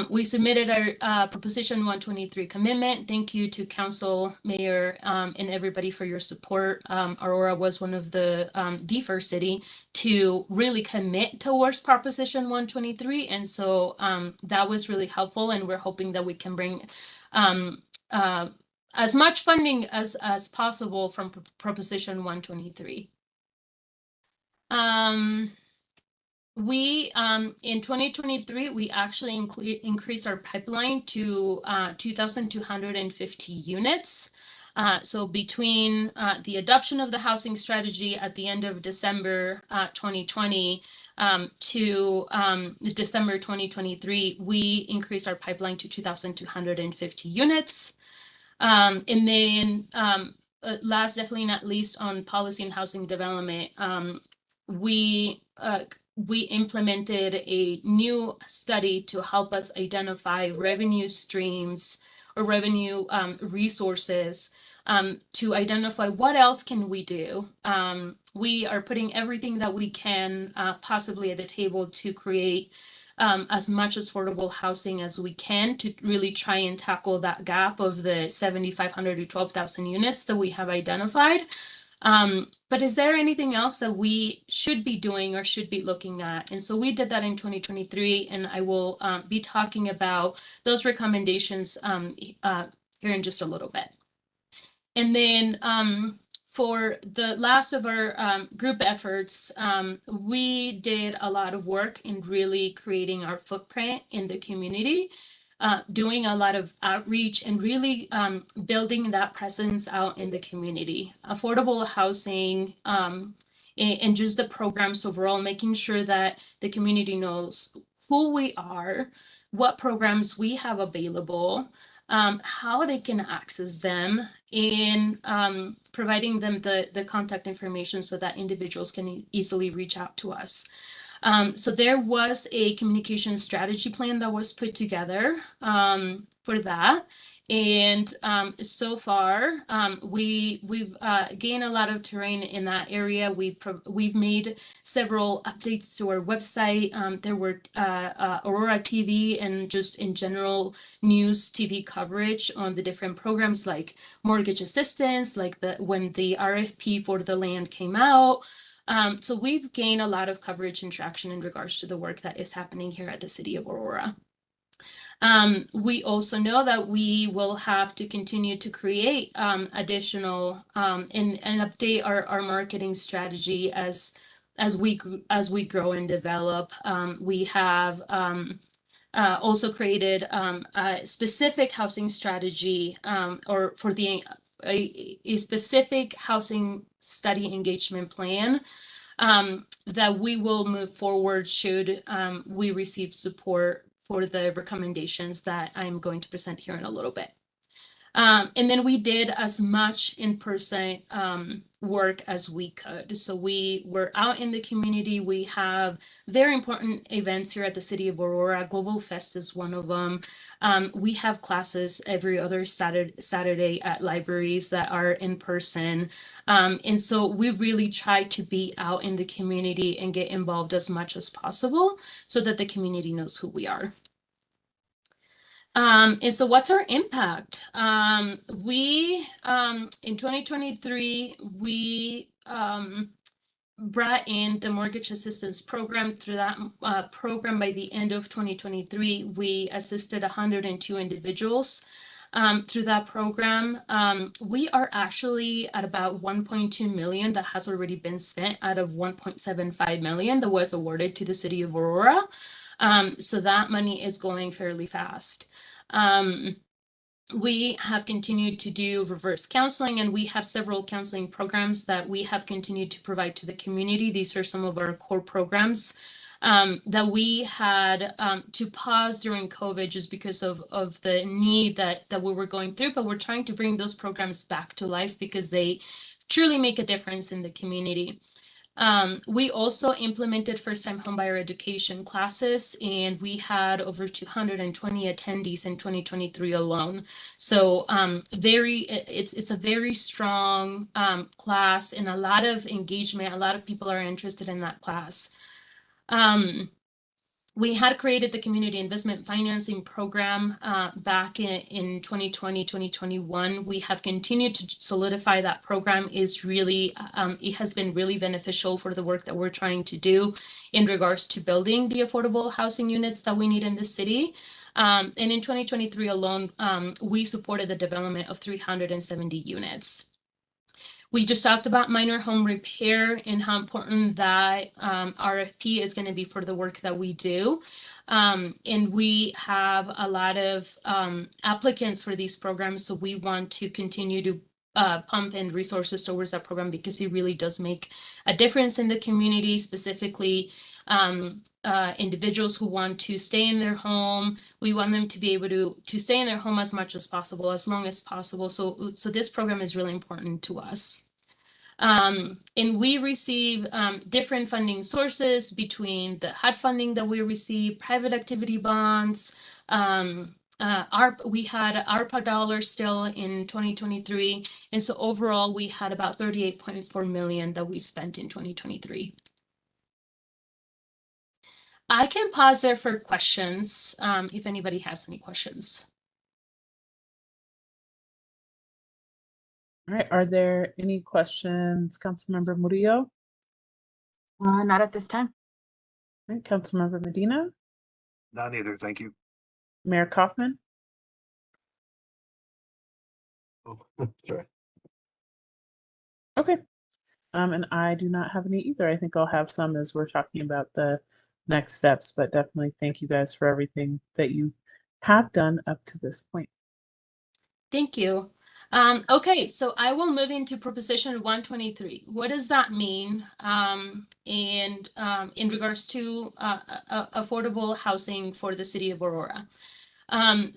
We submitted our Proposition 123 commitment. Thank you to Council, Mayor, and everybody for your support. Aurora was one of the first city to really commit towards Proposition 123. And so that was really helpful. And we're hoping that we can bring as much funding as possible from Proposition 123. We in 2023, we actually increased our pipeline to 2,250 units. So between the adoption of the housing strategy at the end of December 2020 to December 2023, we increased our pipeline to 2,250 units. And then last, definitely not least, on policy and housing development, we implemented a new study to help us identify revenue streams or revenue resources to identify what else can we do. We are putting everything that we can possibly at the table to create as much affordable housing as we can to really try and tackle that gap of the 7,500 to 12,000 units that we have identified. But is there anything else that we should be doing or should be looking at? And so we did that in 2023, and I will be talking about those recommendations here in just a little bit. And then for the last of our group efforts, we did a lot of work in really creating our footprint in the community. Doing a lot of outreach and really building that presence out in the community. Affordable housing and just the programs overall, making sure that the community knows who we are, what programs we have available, how they can access them, and providing them the contact information so that individuals can easily reach out to us. So there was a communication strategy plan that was put together for that. And so far, we've gained a lot of terrain in that area. We've made several updates to our website. There were Aurora TV and just in general news TV coverage on the different programs like mortgage assistance, like when the RFP for the land came out. So we've gained a lot of coverage and traction in regards to the work that is happening here at the City of Aurora. We also know that we will have to continue to create additional and update our marketing strategy as we grow and develop. We have also created a specific housing strategy or for a specific housing study engagement plan that we will move forward should we receive support for the recommendations that I'm going to present here in a little bit. And then we did as much in-person work as we could. So we were out in the community. We have very important events here at the City of Aurora. Global Fest is one of them. We have classes every other Saturday at libraries that are in person. And so we really try to be out in the community and get involved as much as possible so that the community knows who we are. And so what's our impact? We, in 2023, we brought in the mortgage assistance program. Through that program, by the end of 2023, we assisted 102 individuals. Through that program, we are actually at about 1.2 million that has already been spent out of 1.75 million that was awarded to the City of Aurora. So that money is going fairly fast. We have continued to do reverse counseling, and we have several counseling programs that we have continued to provide to the community. These are some of our core programs that we had to pause during COVID just because of the need that we were going through, but we're trying to bring those programs back to life because they truly make a difference in the community. We also implemented first-time homebuyer education classes, and we had over 220 attendees in 2023 alone. So it's a very strong class and a lot of engagement. A lot of people are interested in that class. We had created the community investment financing program back in 2020, 2021. We have continued to solidify that program. Is really, it has been really beneficial for the work that we're trying to do in regards to building the affordable housing units that we need in the city. And in 2023 alone, we supported the development of 370 units. We just talked about minor home repair and how important that RFP is going to be for the work that we do. And we have a lot of applicants for these programs, so we want to continue to pump in resources towards that program because it really does make a difference in the community, specifically individuals who want to stay in their home. We want them to be able to stay in their home as much as possible, as long as possible. So this program is really important to us. And we receive different funding sources between the HUD funding that we receive, private activity bonds. We had ARPA dollars still in 2023. And so overall, we had about 38.4 million that we spent in 2023. I can pause there for questions if anybody has any questions. All right, are there any questions, Councilmember Murillo? Not at this time. All right, Councilmember Medina? Not either, thank you. Mayor Kaufman? Oh, sorry. Okay. And I do not have any either. I think I'll have some as we're talking about the next steps, but definitely thank you guys for everything that you have done up to this point. Thank you. Okay, so I will move into Proposition 123. What does that mean? In regards to affordable housing for the city of Aurora.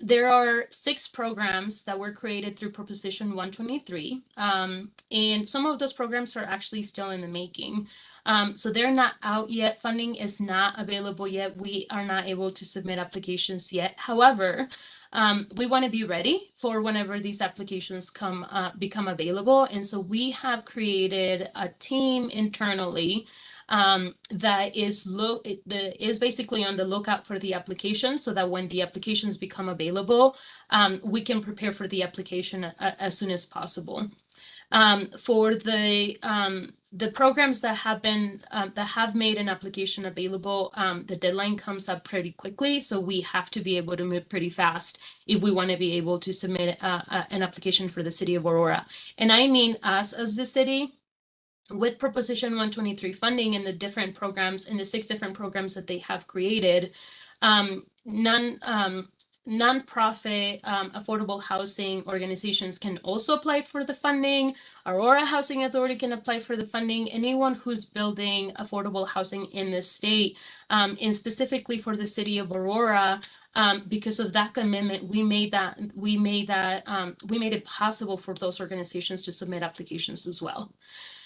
There are 6 programs that were created through Proposition 123, and some of those programs are actually still in the making. So they're not out yet. Funding is not available yet. We are not able to submit applications yet. However, we want to be ready for whenever these applications become available. And so we have created a team internally that is basically on the lookout for the applications, so that when the applications become available, we can prepare for the application as soon as possible. For the programs that have made an application available, the deadline comes up pretty quickly, so we have to be able to move pretty fast if we want to be able to submit an application for the city of Aurora. And I mean us as the city. With Proposition 123 funding and the different programs and the 6 different programs that they have created, nonprofit affordable housing organizations can also apply for the funding. Aurora Housing Authority can apply for the funding. Anyone who's building affordable housing in the state, and specifically for the city of Aurora, because of that commitment, we made it possible for those organizations to submit applications as well.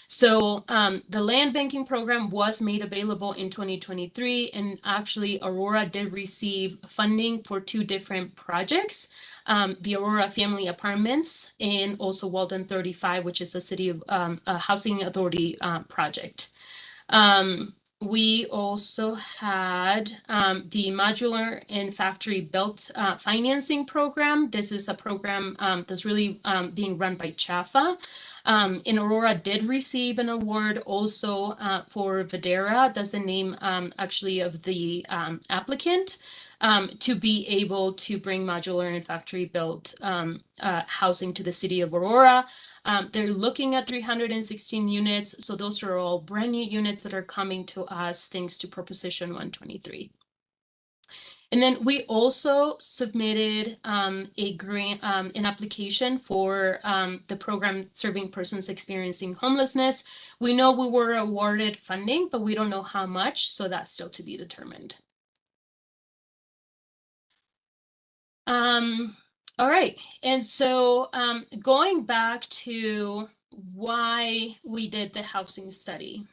So the land banking program was made available in 2023, and actually Aurora did receive funding for 2 different projects, the Aurora Family Apartments and also Walden 35, which is a city of a housing authority project. We also had the modular and factory built financing program. This is a program that's really being run by CHAFA. And Aurora did receive an award also for Videra, that's the name actually of the applicant, to be able to bring modular and factory built housing to the city of Aurora. They're looking at 316 units, so those are all brand new units that are coming to us thanks to Proposition 123. And then we also submitted a grant, an application for the program serving persons experiencing homelessness. We know we were awarded funding, but we don't know how much, so that's still to be determined. All right, and so going back to why we did the housing study.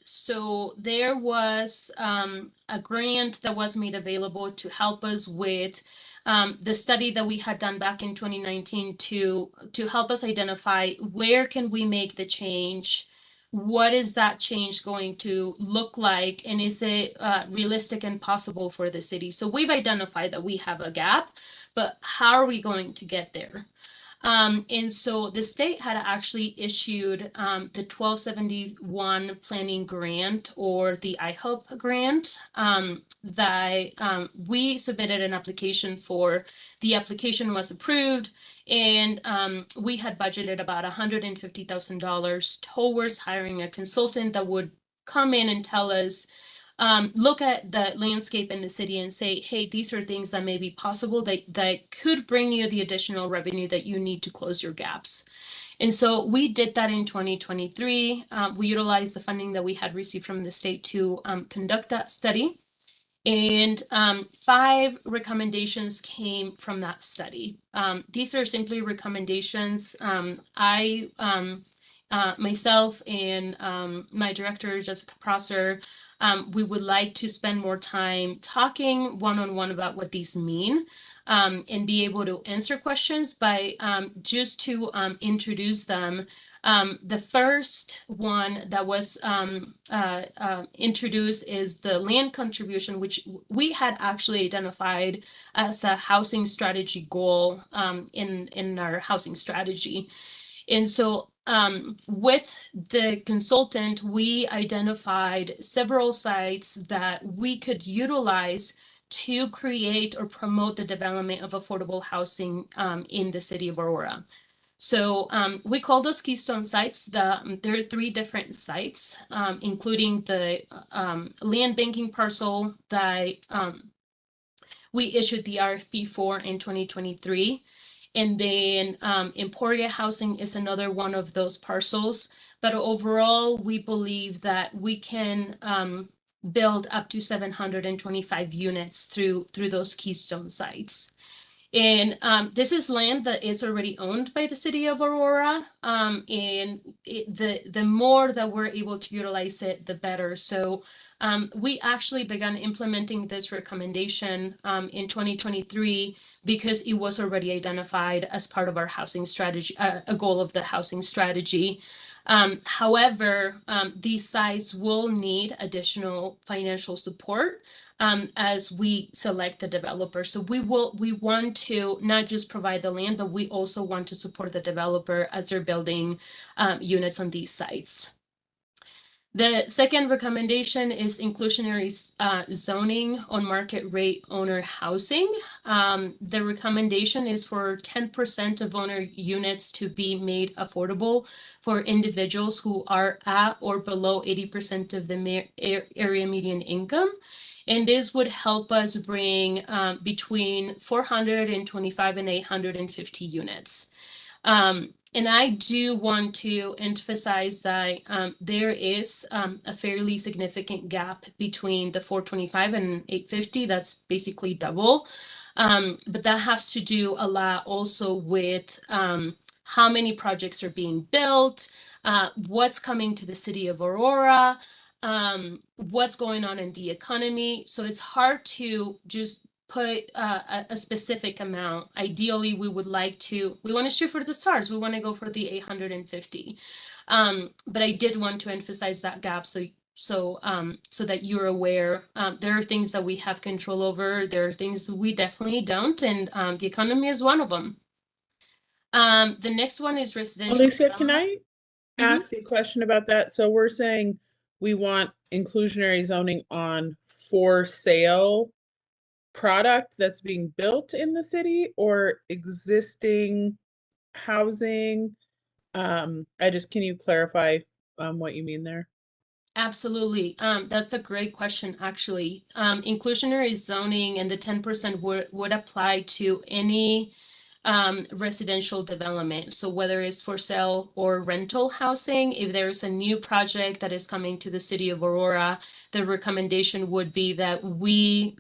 So there was a grant that was made available to help us with the study that we had done back in 2019 to help us identify where can we make the change. What is that change going to look like, and is it realistic and possible for the city? So we've identified that we have a gap, but how are we going to get there? And so the state had actually issued the 1271 planning grant, or the IHOPE grant, that we submitted an application for. The application was approved, and we had budgeted about $150,000 towards hiring a consultant that would come in and tell us, look at the landscape in the city and say, hey, these are things that may be possible that could bring you the additional revenue that you need to close your gaps. And so we did that in 2023. We utilized the funding that we had received from the state to conduct that study. And 5 recommendations came from that study. These are simply recommendations. Myself and my director, Jessica Prosser, we would like to spend more time talking one-on-one about what these mean, and be able to answer questions by just to introduce them. The first one that was introduced is the land contribution, which we had actually identified as a housing strategy goal in our housing strategy. And so with the consultant, we identified several sites that we could utilize to create or promote the development of affordable housing in the city of Aurora. So we call those keystone sites. There are 3 different sites, including the land banking parcel that we issued the RFP for in 2023. And then Emporia Housing is another one of those parcels. But overall, we believe that we can build up to 725 units through those keystone sites. And this is land that is already owned by the city of Aurora. And the more that we're able to utilize it, the better. So we actually began implementing this recommendation in 2023 because it was already identified as part of our housing strategy, a goal of the housing strategy. However, these sites will need additional financial support as we select the developer. So we want to not just provide the land, but we also want to support the developer as they're building units on these sites. The second recommendation is inclusionary zoning on market rate owner housing. The recommendation is for 10% of owner units to be made affordable for individuals who are at or below 80% of the area median income. And this would help us bring between 425 and 850 units. And I do want to emphasize that there is a fairly significant gap between the 425 and 850. That's basically double. But that has to do a lot also with how many projects are being built, what's coming to the city of Aurora, what's going on in the economy. So it's hard to just put a specific amount. Ideally, we want to shoot for the stars. We want to go for the 850. But I did want to emphasize that gap so that you're aware. There are things that we have control over. There are things we definitely don't, and the economy is one of them. The next one is residential Alicia, can development. I ask a question about that? So we're saying we want inclusionary zoning on for sale product that's being built in the city or existing housing? Can you clarify what you mean there? Absolutely. That's a great question, actually. Inclusionary zoning and the 10% would apply to any residential development. So whether it's for sale or rental housing, if there's a new project that is coming to the city of Aurora, the recommendation would be that we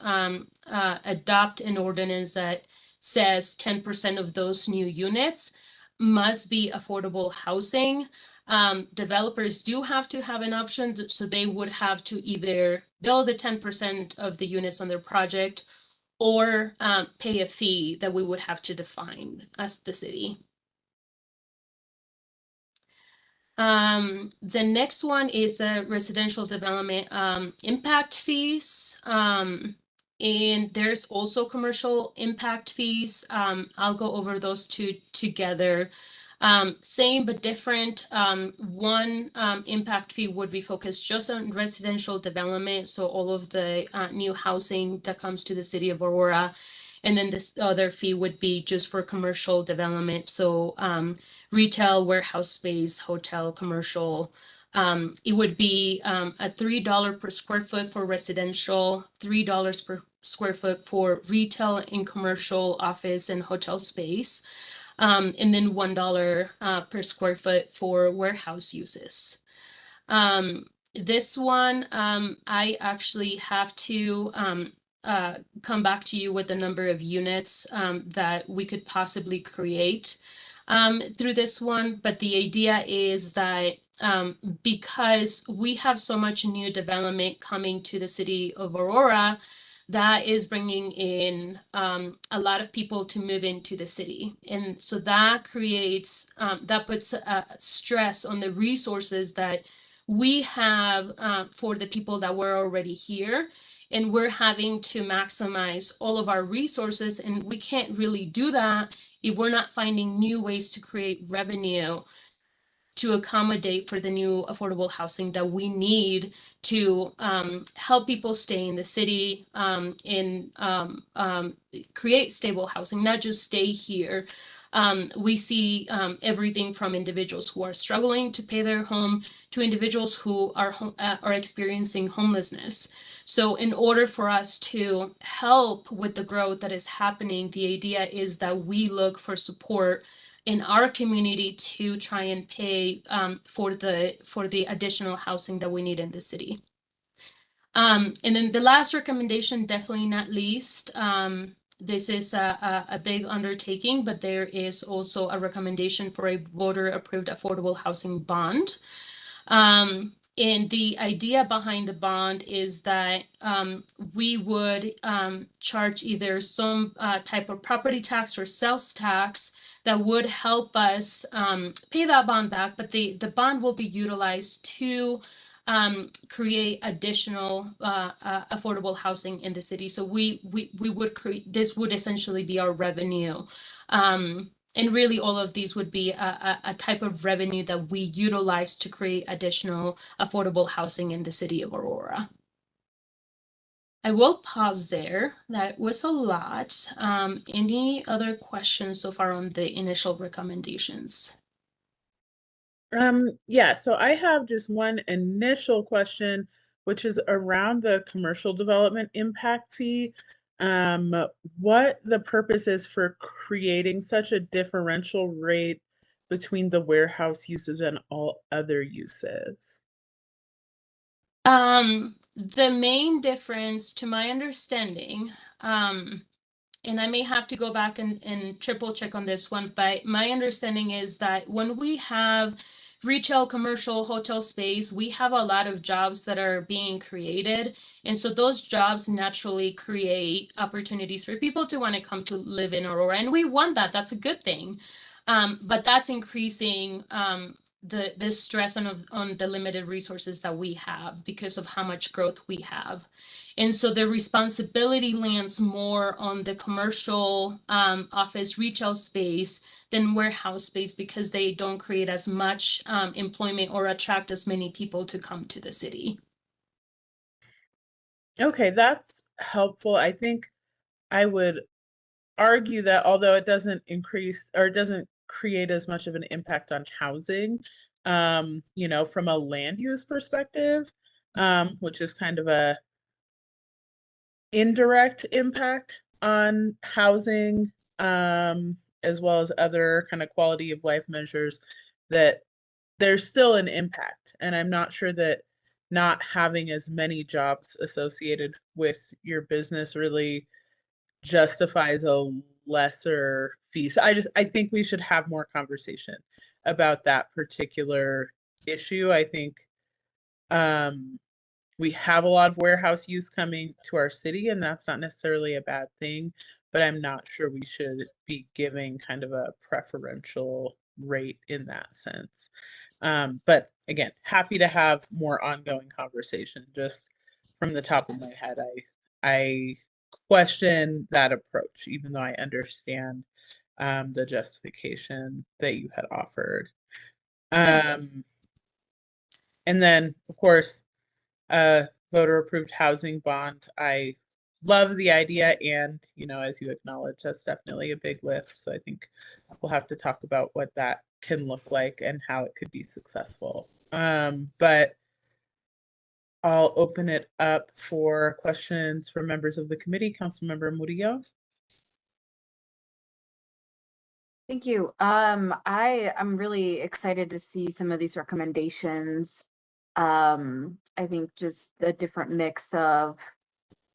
adopt an ordinance that says 10% of those new units must be affordable housing. Developers do have to have an option, so they would have to either build the 10% of the units on their project or pay a fee that we would have to define as the city. The next one is the residential development impact fees. And there's also commercial impact fees. I'll go over those two together. Same but different. One impact fee would be focused just on residential development, so all of the new housing that comes to the city of Aurora. And then this other fee would be just for commercial development, so retail, warehouse space, hotel, commercial. It would be at $3 per square foot for residential, $3 per square foot for retail and commercial office and hotel space. And then $1 per square foot for warehouse uses. This one, I actually have to come back to you with the number of units that we could possibly create through this one. But the idea is that because we have so much new development coming to the city of Aurora, that is bringing in a lot of people to move into the city. And so that creates, that puts stress on the resources that we have for the people that were already here. And we're having to maximize all of our resources. And we can't really do that if we're not finding new ways to create revenue to accommodate for the new affordable housing that we need to help people stay in the city and create stable housing, not just stay here. We see everything from individuals who are struggling to pay their home to individuals who are experiencing homelessness. So in order for us to help with the growth that is happening, the idea is that we look for support in our community to try and pay for the additional housing that we need in the city. And then the last recommendation, definitely not least, this is a big undertaking, but there is also a recommendation for a voter-approved affordable housing bond. And the idea behind the bond is that we would charge either some type of property tax or sales tax that would help us pay that bond back, but the bond will be utilized to create additional affordable housing in the city. So we would create, this would essentially be our revenue. And really all of these would be a type of revenue that we utilize to create additional affordable housing in the city of Aurora. I will pause there. That was a lot. Any other questions so far on the initial recommendations? Yeah, so I have just one initial question, which is around the commercial development impact fee. What the purpose is for creating such a differential rate between the warehouse uses and all other uses? The main difference, to my understanding, and I may have to go back and triple check on this one, but my understanding is that when we have retail, commercial, hotel space, we have a lot of jobs that are being created. And so those jobs naturally create opportunities for people to want to come to live in Aurora. And we want that. That's a good thing. But that's increasing the stress on the limited resources that we have because of how much growth we have. And so the responsibility lands more on the commercial office retail space than warehouse space because they don't create as much employment or attract as many people to come to the city. Okay, that's helpful. I think I would argue that although it doesn't increase or it doesn't create as much of an impact on housing, from a land use perspective, which is kind of a indirect impact on housing, as well as other kind of quality of life measures, that there's still an impact. And I'm not sure that not having as many jobs associated with your business really justifies a lesser fee. So I think we should have more conversation about that particular issue. I think we have a lot of warehouse use coming to our city, and that's not necessarily a bad thing, but I'm not sure we should be giving kind of a preferential rate in that sense. But again, happy to have more ongoing conversation. Just from the top of my head, I question that approach, even though I understand the justification that you had offered. And then, of course, voter approved housing bond. I love the idea, and as you acknowledge, that's definitely a big lift. So I think we'll have to talk about what that can look like and how it could be successful. But I'll open it up for questions from members of the committee. Councilmember Murillo. Thank you. I'm really excited to see some of these recommendations. I think just the different mix of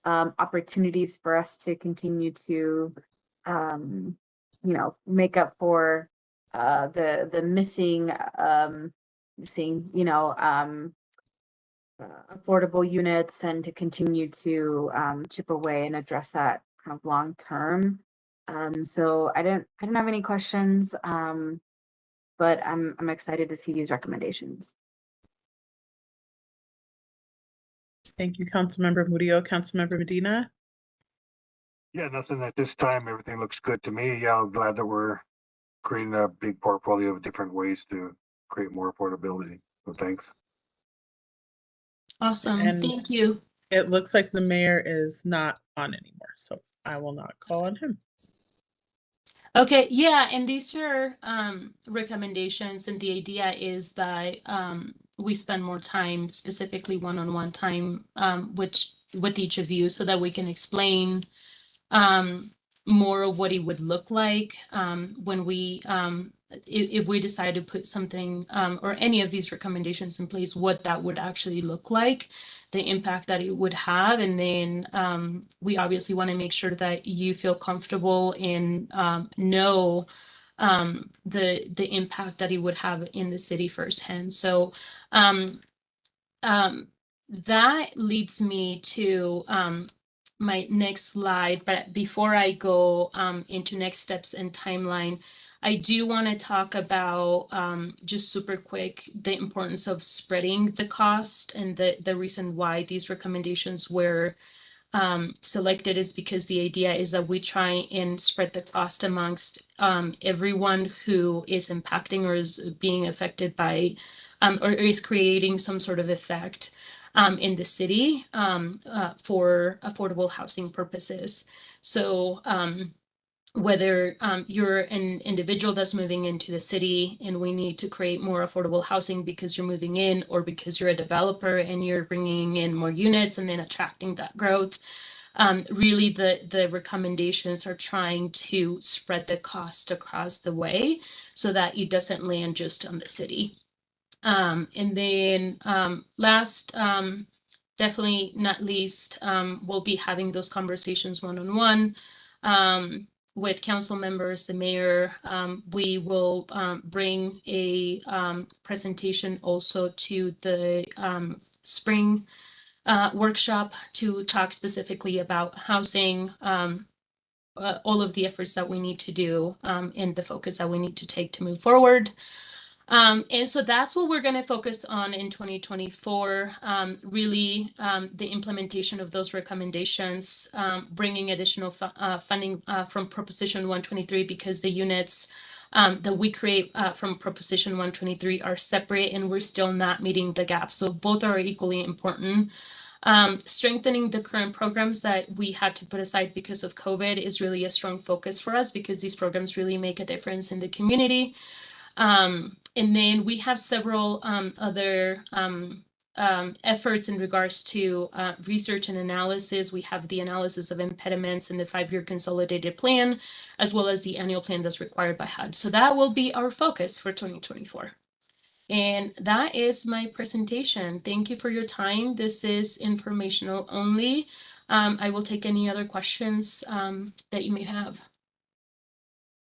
opportunities for us to continue to, make up for the missing, affordable units, and to continue to chip away and address that kind of long term. So I didn't have any questions, but I'm excited to see these recommendations. Thank you, Councilmember Murillo. Councilmember Medina. Yeah, nothing at this time. Everything looks good to me. Yeah, I'm glad that we're creating a big portfolio of different ways to create more affordability. So thanks. Awesome. And thank you. it looks like the mayor is not on anymore, so I will not call on him. Okay, yeah, and these are recommendations, and the idea is that we spend more time, specifically one-on-one time, with each of you, so that we can explain um, more of what it would look like when if we decide to put something or any of these recommendations in place, what that would actually look like, the impact that it would have. And then we obviously want to make sure that you feel comfortable and know the impact that it would have in the city firsthand. So um, that leads me to my next slide. But before I go into next steps and timeline, I do want to talk about just super quick the importance of spreading the cost, and the reason why these recommendations were selected is because the idea is that we try and spread the cost amongst everyone who is impacting or is being affected by or is creating some sort of effect in the city for affordable housing purposes. So whether you're an individual that's moving into the city and we need to create more affordable housing because you're moving in, or because you're a developer and you're bringing in more units and then attracting that growth. Really, the recommendations are trying to spread the cost across the way so that it doesn't land just on the city. And then last, definitely not least, we'll be having those conversations one-on-one with council members, the mayor. We will bring a presentation also to the spring workshop to talk specifically about housing, all of the efforts that we need to do, and the focus that we need to take to move forward. And so that's what we're going to focus on in 2024, really the implementation of those recommendations, bringing additional funding from Proposition 123, because the units that we create from Proposition 123 are separate and we're still not meeting the gap. So both are equally important. Strengthening the current programs that we had to put aside because of COVID is really a strong focus for us, because these programs really make a difference in the community. And then we have several other efforts in regards to research and analysis. We have the analysis of impediments in the 5-year consolidated plan, as well as the annual plan that's required by HUD. So that will be our focus for 2024. And that is my presentation. Thank you for your time. This is informational only. I will take any other questions that you may have.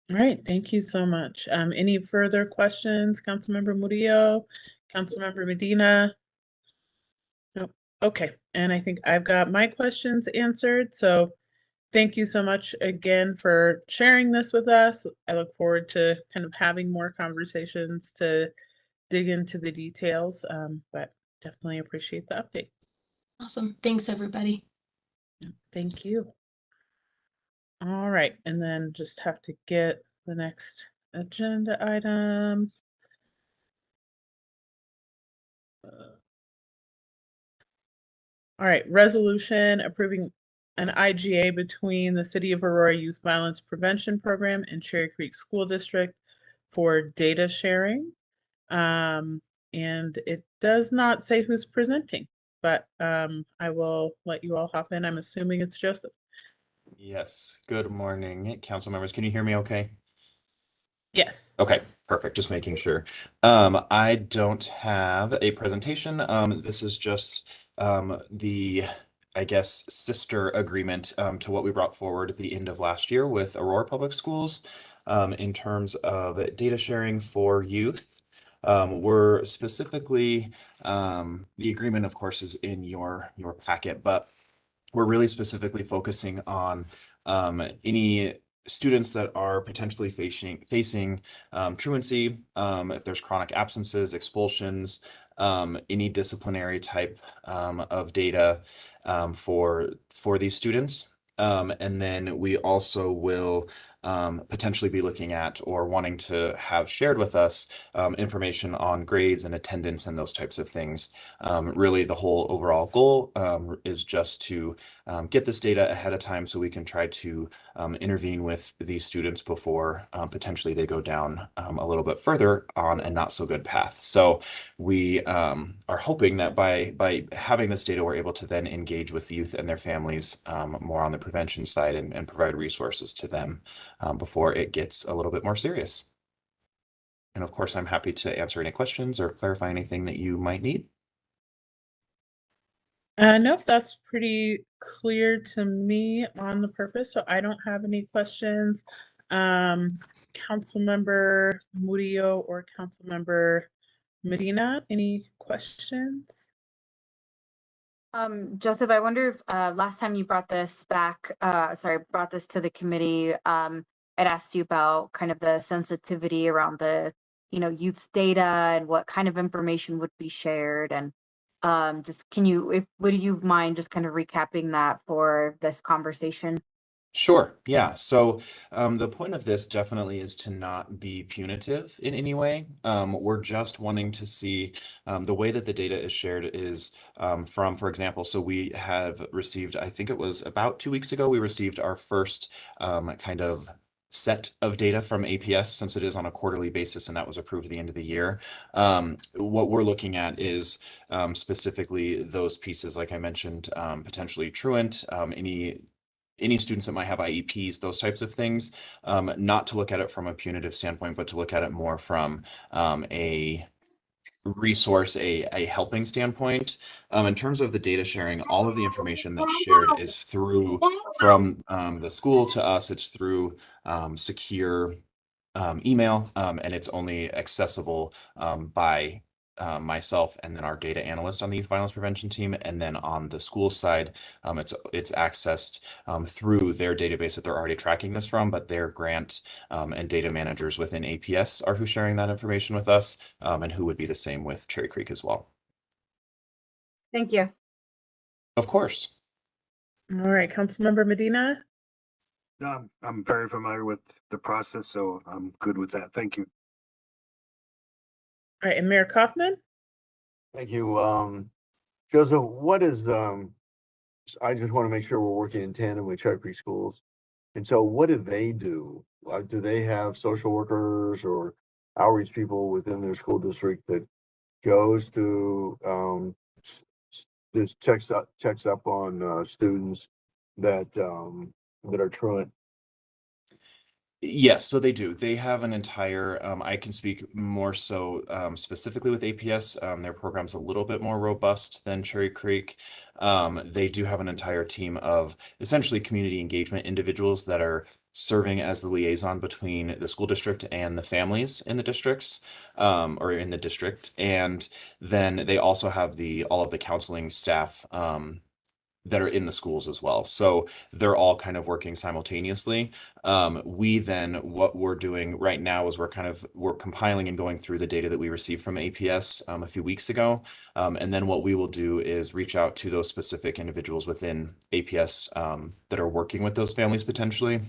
All right, thank you so much. Any further questions, Councilmember Murillo, Councilmember Medina? Nope. Okay, and I think I've got my questions answered. So thank you so much again for sharing this with us. I look forward to kind of having more conversations to dig into the details, but definitely appreciate the update. Awesome. Thanks, everybody. Thank you. All right, and then just have to get the next agenda item. All right, resolution approving an IGA between the City of Aurora Youth Violence Prevention Program and Cherry Creek School District for data sharing. And it does not say who's presenting, but I will let you all hop in. I'm assuming it's Joseph. Yes, good morning, council members. Can you hear me okay? Yes. Okay, perfect. Just making sure. I don't have a presentation. This is just the, I guess, sister agreement to what we brought forward at the end of last year with Aurora Public Schools in terms of data sharing for youth. We're specifically, the agreement, of course, is in your packet, but we're really specifically focusing on any students that are potentially facing truancy, if there's chronic absences, expulsions, any disciplinary type of data for these students. And then we also will potentially be looking at or wanting to have shared with us information on grades and attendance and those types of things. Really, the whole overall goal is just to get this data ahead of time so we can try to intervene with these students before potentially they go down a little bit further on a not so good path. So we are hoping that by having this data, we're able to then engage with youth and their families more on the prevention side and provide resources to them before it gets a little bit more serious. And of course, I'm happy to answer any questions or clarify anything that you might need. Nope, that's pretty clear to me on the purpose, so I don't have any questions. Councilmember Murillo or Councilmember Medina, any questions? Joseph, I wonder if last time you brought this back, brought this to the committee, I'd asked you about kind of the sensitivity around the, youth's data and what kind of information would be shared. And just would you mind just kind of recapping that for this conversation? Sure. Yeah. So the point of this definitely is to not be punitive in any way. We're just wanting to see the way that the data is shared is from, for example, so we have received, I think it was about 2 weeks ago, we received our first kind of set of data from APS since it is on a quarterly basis and that was approved at the end of the year. What we're looking at is specifically those pieces, like I mentioned, potentially truant, any students that might have IEPs, those types of things, not to look at it from a punitive standpoint, but to look at it more from a resource, a helping standpoint. In terms of the data sharing, all of the information that's shared is from the school to us. It's through secure email, and it's only accessible by myself and then our data analyst on the youth violence prevention team. And then on the school side, it's accessed through their database that they're already tracking this from, but their grant and data managers within APS are who's sharing that information with us, and who would be the same with Cherry Creek as well. Thank you. Of course. All right, Councilmember Medina. No, I'm very familiar with the process, so I'm good with that. Thank you. All right, and Mayor Kaufman. Thank you. Joseph, what is, I just want to make sure we're working in tandem with Cherry Creek Schools. And so what do they do? Do they have social workers or outreach people within their school district that goes to, just checks up on, students that are truant? Yes, so they do. They have an entire, I can speak more so specifically with APS. Their program's a little bit more robust than Cherry Creek. They do have an entire team of essentially community engagement individuals that are serving as the liaison between the school district and the families in the districts, or in the district. And then they also have all of the counseling staff that are in the schools as well. So they're all kind of working simultaneously. What we're doing right now is we're compiling and going through the data that we received from APS a few weeks ago. And then what we will do is reach out to those specific individuals within APS that are working with those families potentially.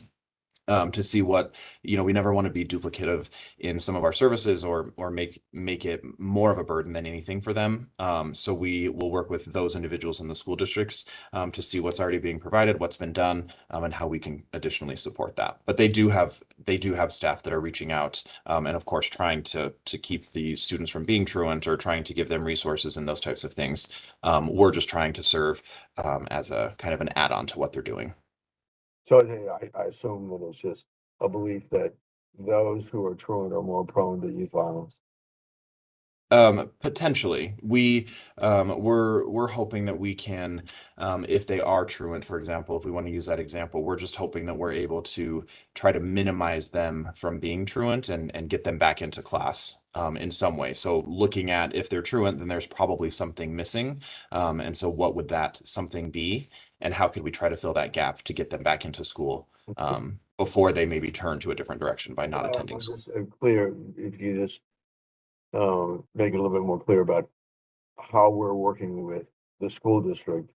To see what, we never want to be duplicative in some of our services or make it more of a burden than anything for them. So we will work with those individuals in the school districts to see what's already being provided, what's been done, and how we can additionally support that. But they do have staff that are reaching out, and of course trying to keep the students from being truant or trying to give them resources and those types of things. We're just trying to serve as a kind of an add-on to what they're doing. So I assume that it's just a belief that those who are truant are more prone to youth violence. Potentially, we're hoping that we can, if they are truant, for example, if we want to use that example, we're just hoping that we're able to try to minimize them from being truant and get them back into class in some way. So looking at if they're truant, then there's probably something missing. And so what would that something be? And how could we try to fill that gap to get them back into school before they maybe turn to a different direction by not attending school? Just clear, if you just make it a little bit more clear about how we're working with the school district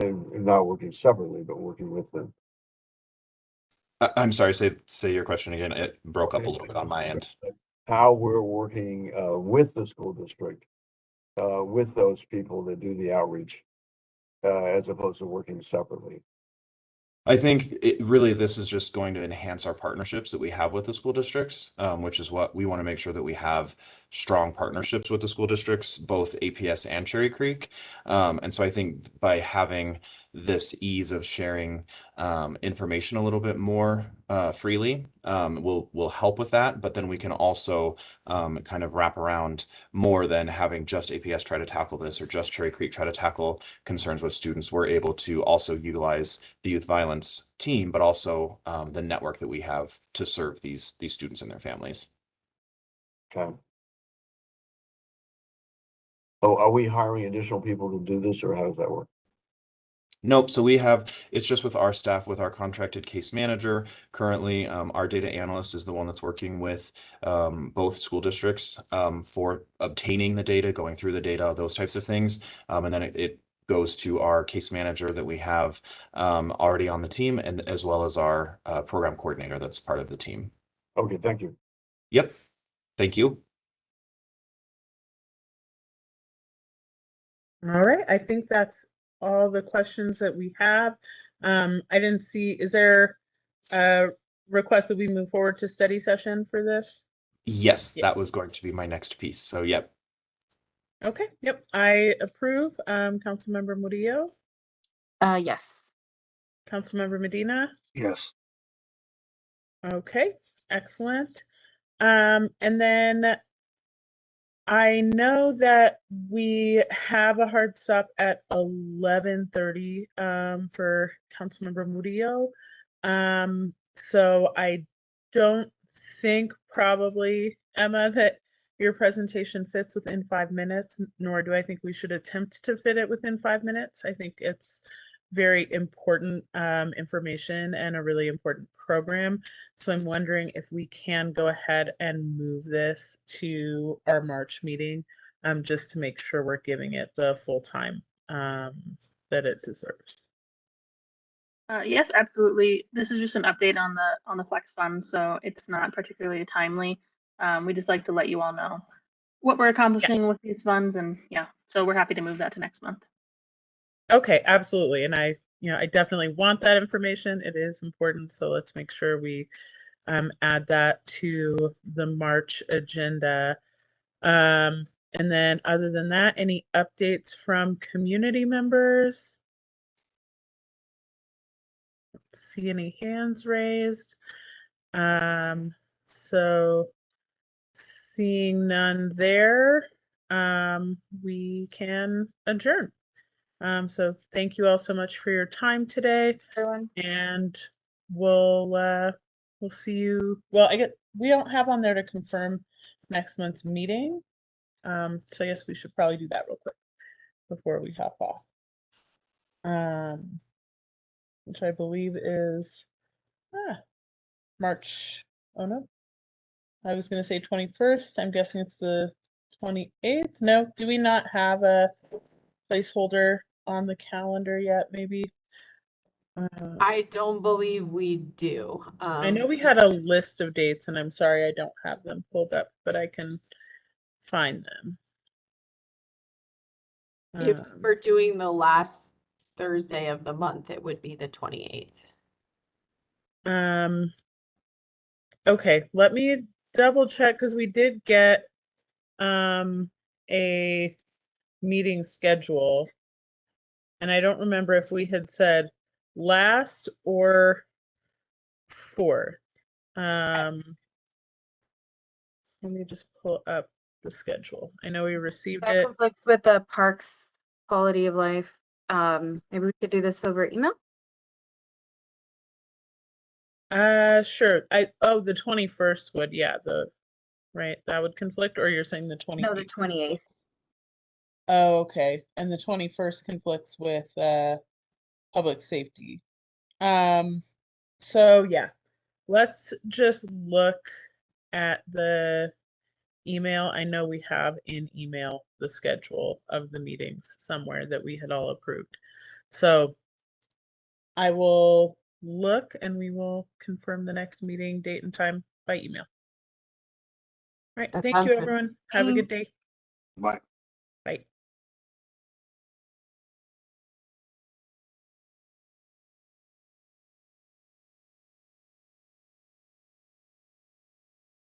and not working separately, but working with them. I'm sorry, say your question again. It broke up a little bit on my end. How we're working with the school district, with those people that do the outreach, as opposed to working separately. I think this is just going to enhance our partnerships that we have with the school districts, which is what we want to make sure that we have strong partnerships with the school districts, both APS and Cherry Creek. And so I think by having this ease of sharing information a little bit more freely will help with that. But then we can also kind of wrap around more than having just APS try to tackle this or just Cherry Creek try to tackle concerns with students. We're able to also utilize the youth violence team, but also the network that we have to serve these students and their families. Okay. Oh, are we hiring additional people to do this, or how does that work? Nope. So it's just with our staff, with our contracted case manager. Currently, our data analyst is the one that's working with both school districts for obtaining the data, going through the data, those types of things. And then it goes to our case manager that we have already on the team, and as well as our program coordinator that's part of the team. Okay, thank you. Yep. Thank you. All right, I think that's all the questions that we have. I didn't see, is there a request that we move forward to study session for this? Yes, that Yes. was going to be my next piece. So, yep. Okay, yep, I approve. Councilmember Murillo, Yes. Councilmember Medina. Yes. Okay, excellent. And then I know that we have a hard stop at 11:30 for Councilmember Murillo. So I don't think probably, Emma, that your presentation fits within 5 minutes, nor do I think we should attempt to fit it within 5 minutes. I think it's very important information and a really important program. So I'm wondering if we can go ahead and move this to our March meeting, just to make sure we're giving it the full time that it deserves. Yes, absolutely. This is just an update on the Flex Fund, so it's not particularly timely. We just like to let you all know what we're accomplishing with these funds, and yeah, so we're happy to move that to next month. Okay, absolutely. And I definitely want that information. It is important. So let's make sure we add that to the March agenda. And then other than that, any updates from community members? Don't see any hands raised. So seeing none there, we can adjourn. So thank you all so much for your time today, Everyone. and we'll see you. Well, we don't have on there to confirm next month's meeting. So I guess we should probably do that real quick before we hop off. Which I believe is March. Oh no. I was gonna say 21st. I'm guessing it's the 28th. No, do we not have a placeholder on the calendar yet, maybe? I don't believe we do. I know we had a list of dates, and I'm sorry I don't have them pulled up, but I can find them. If we're doing the last Thursday of the month, it would be the 28th. Okay, let me double check, because we did get a meeting schedule, and I don't remember if we had said last or fourth. Let me just pull up the schedule. I know we received That it. conflicts with the parks quality of life. Maybe we could do this over email. Sure. The 21st would, yeah, right, that would conflict, or you're saying the 28th? No, the 28th. Oh, okay. And the 21st conflicts with public safety. So yeah, let's just look at the email. I know we have in email the schedule of the meetings somewhere that we had all approved. So I will look, and we will confirm the next meeting date and time by email. All right. That Thank sounds you, good. everyone. Have a good day. Bye. Bye.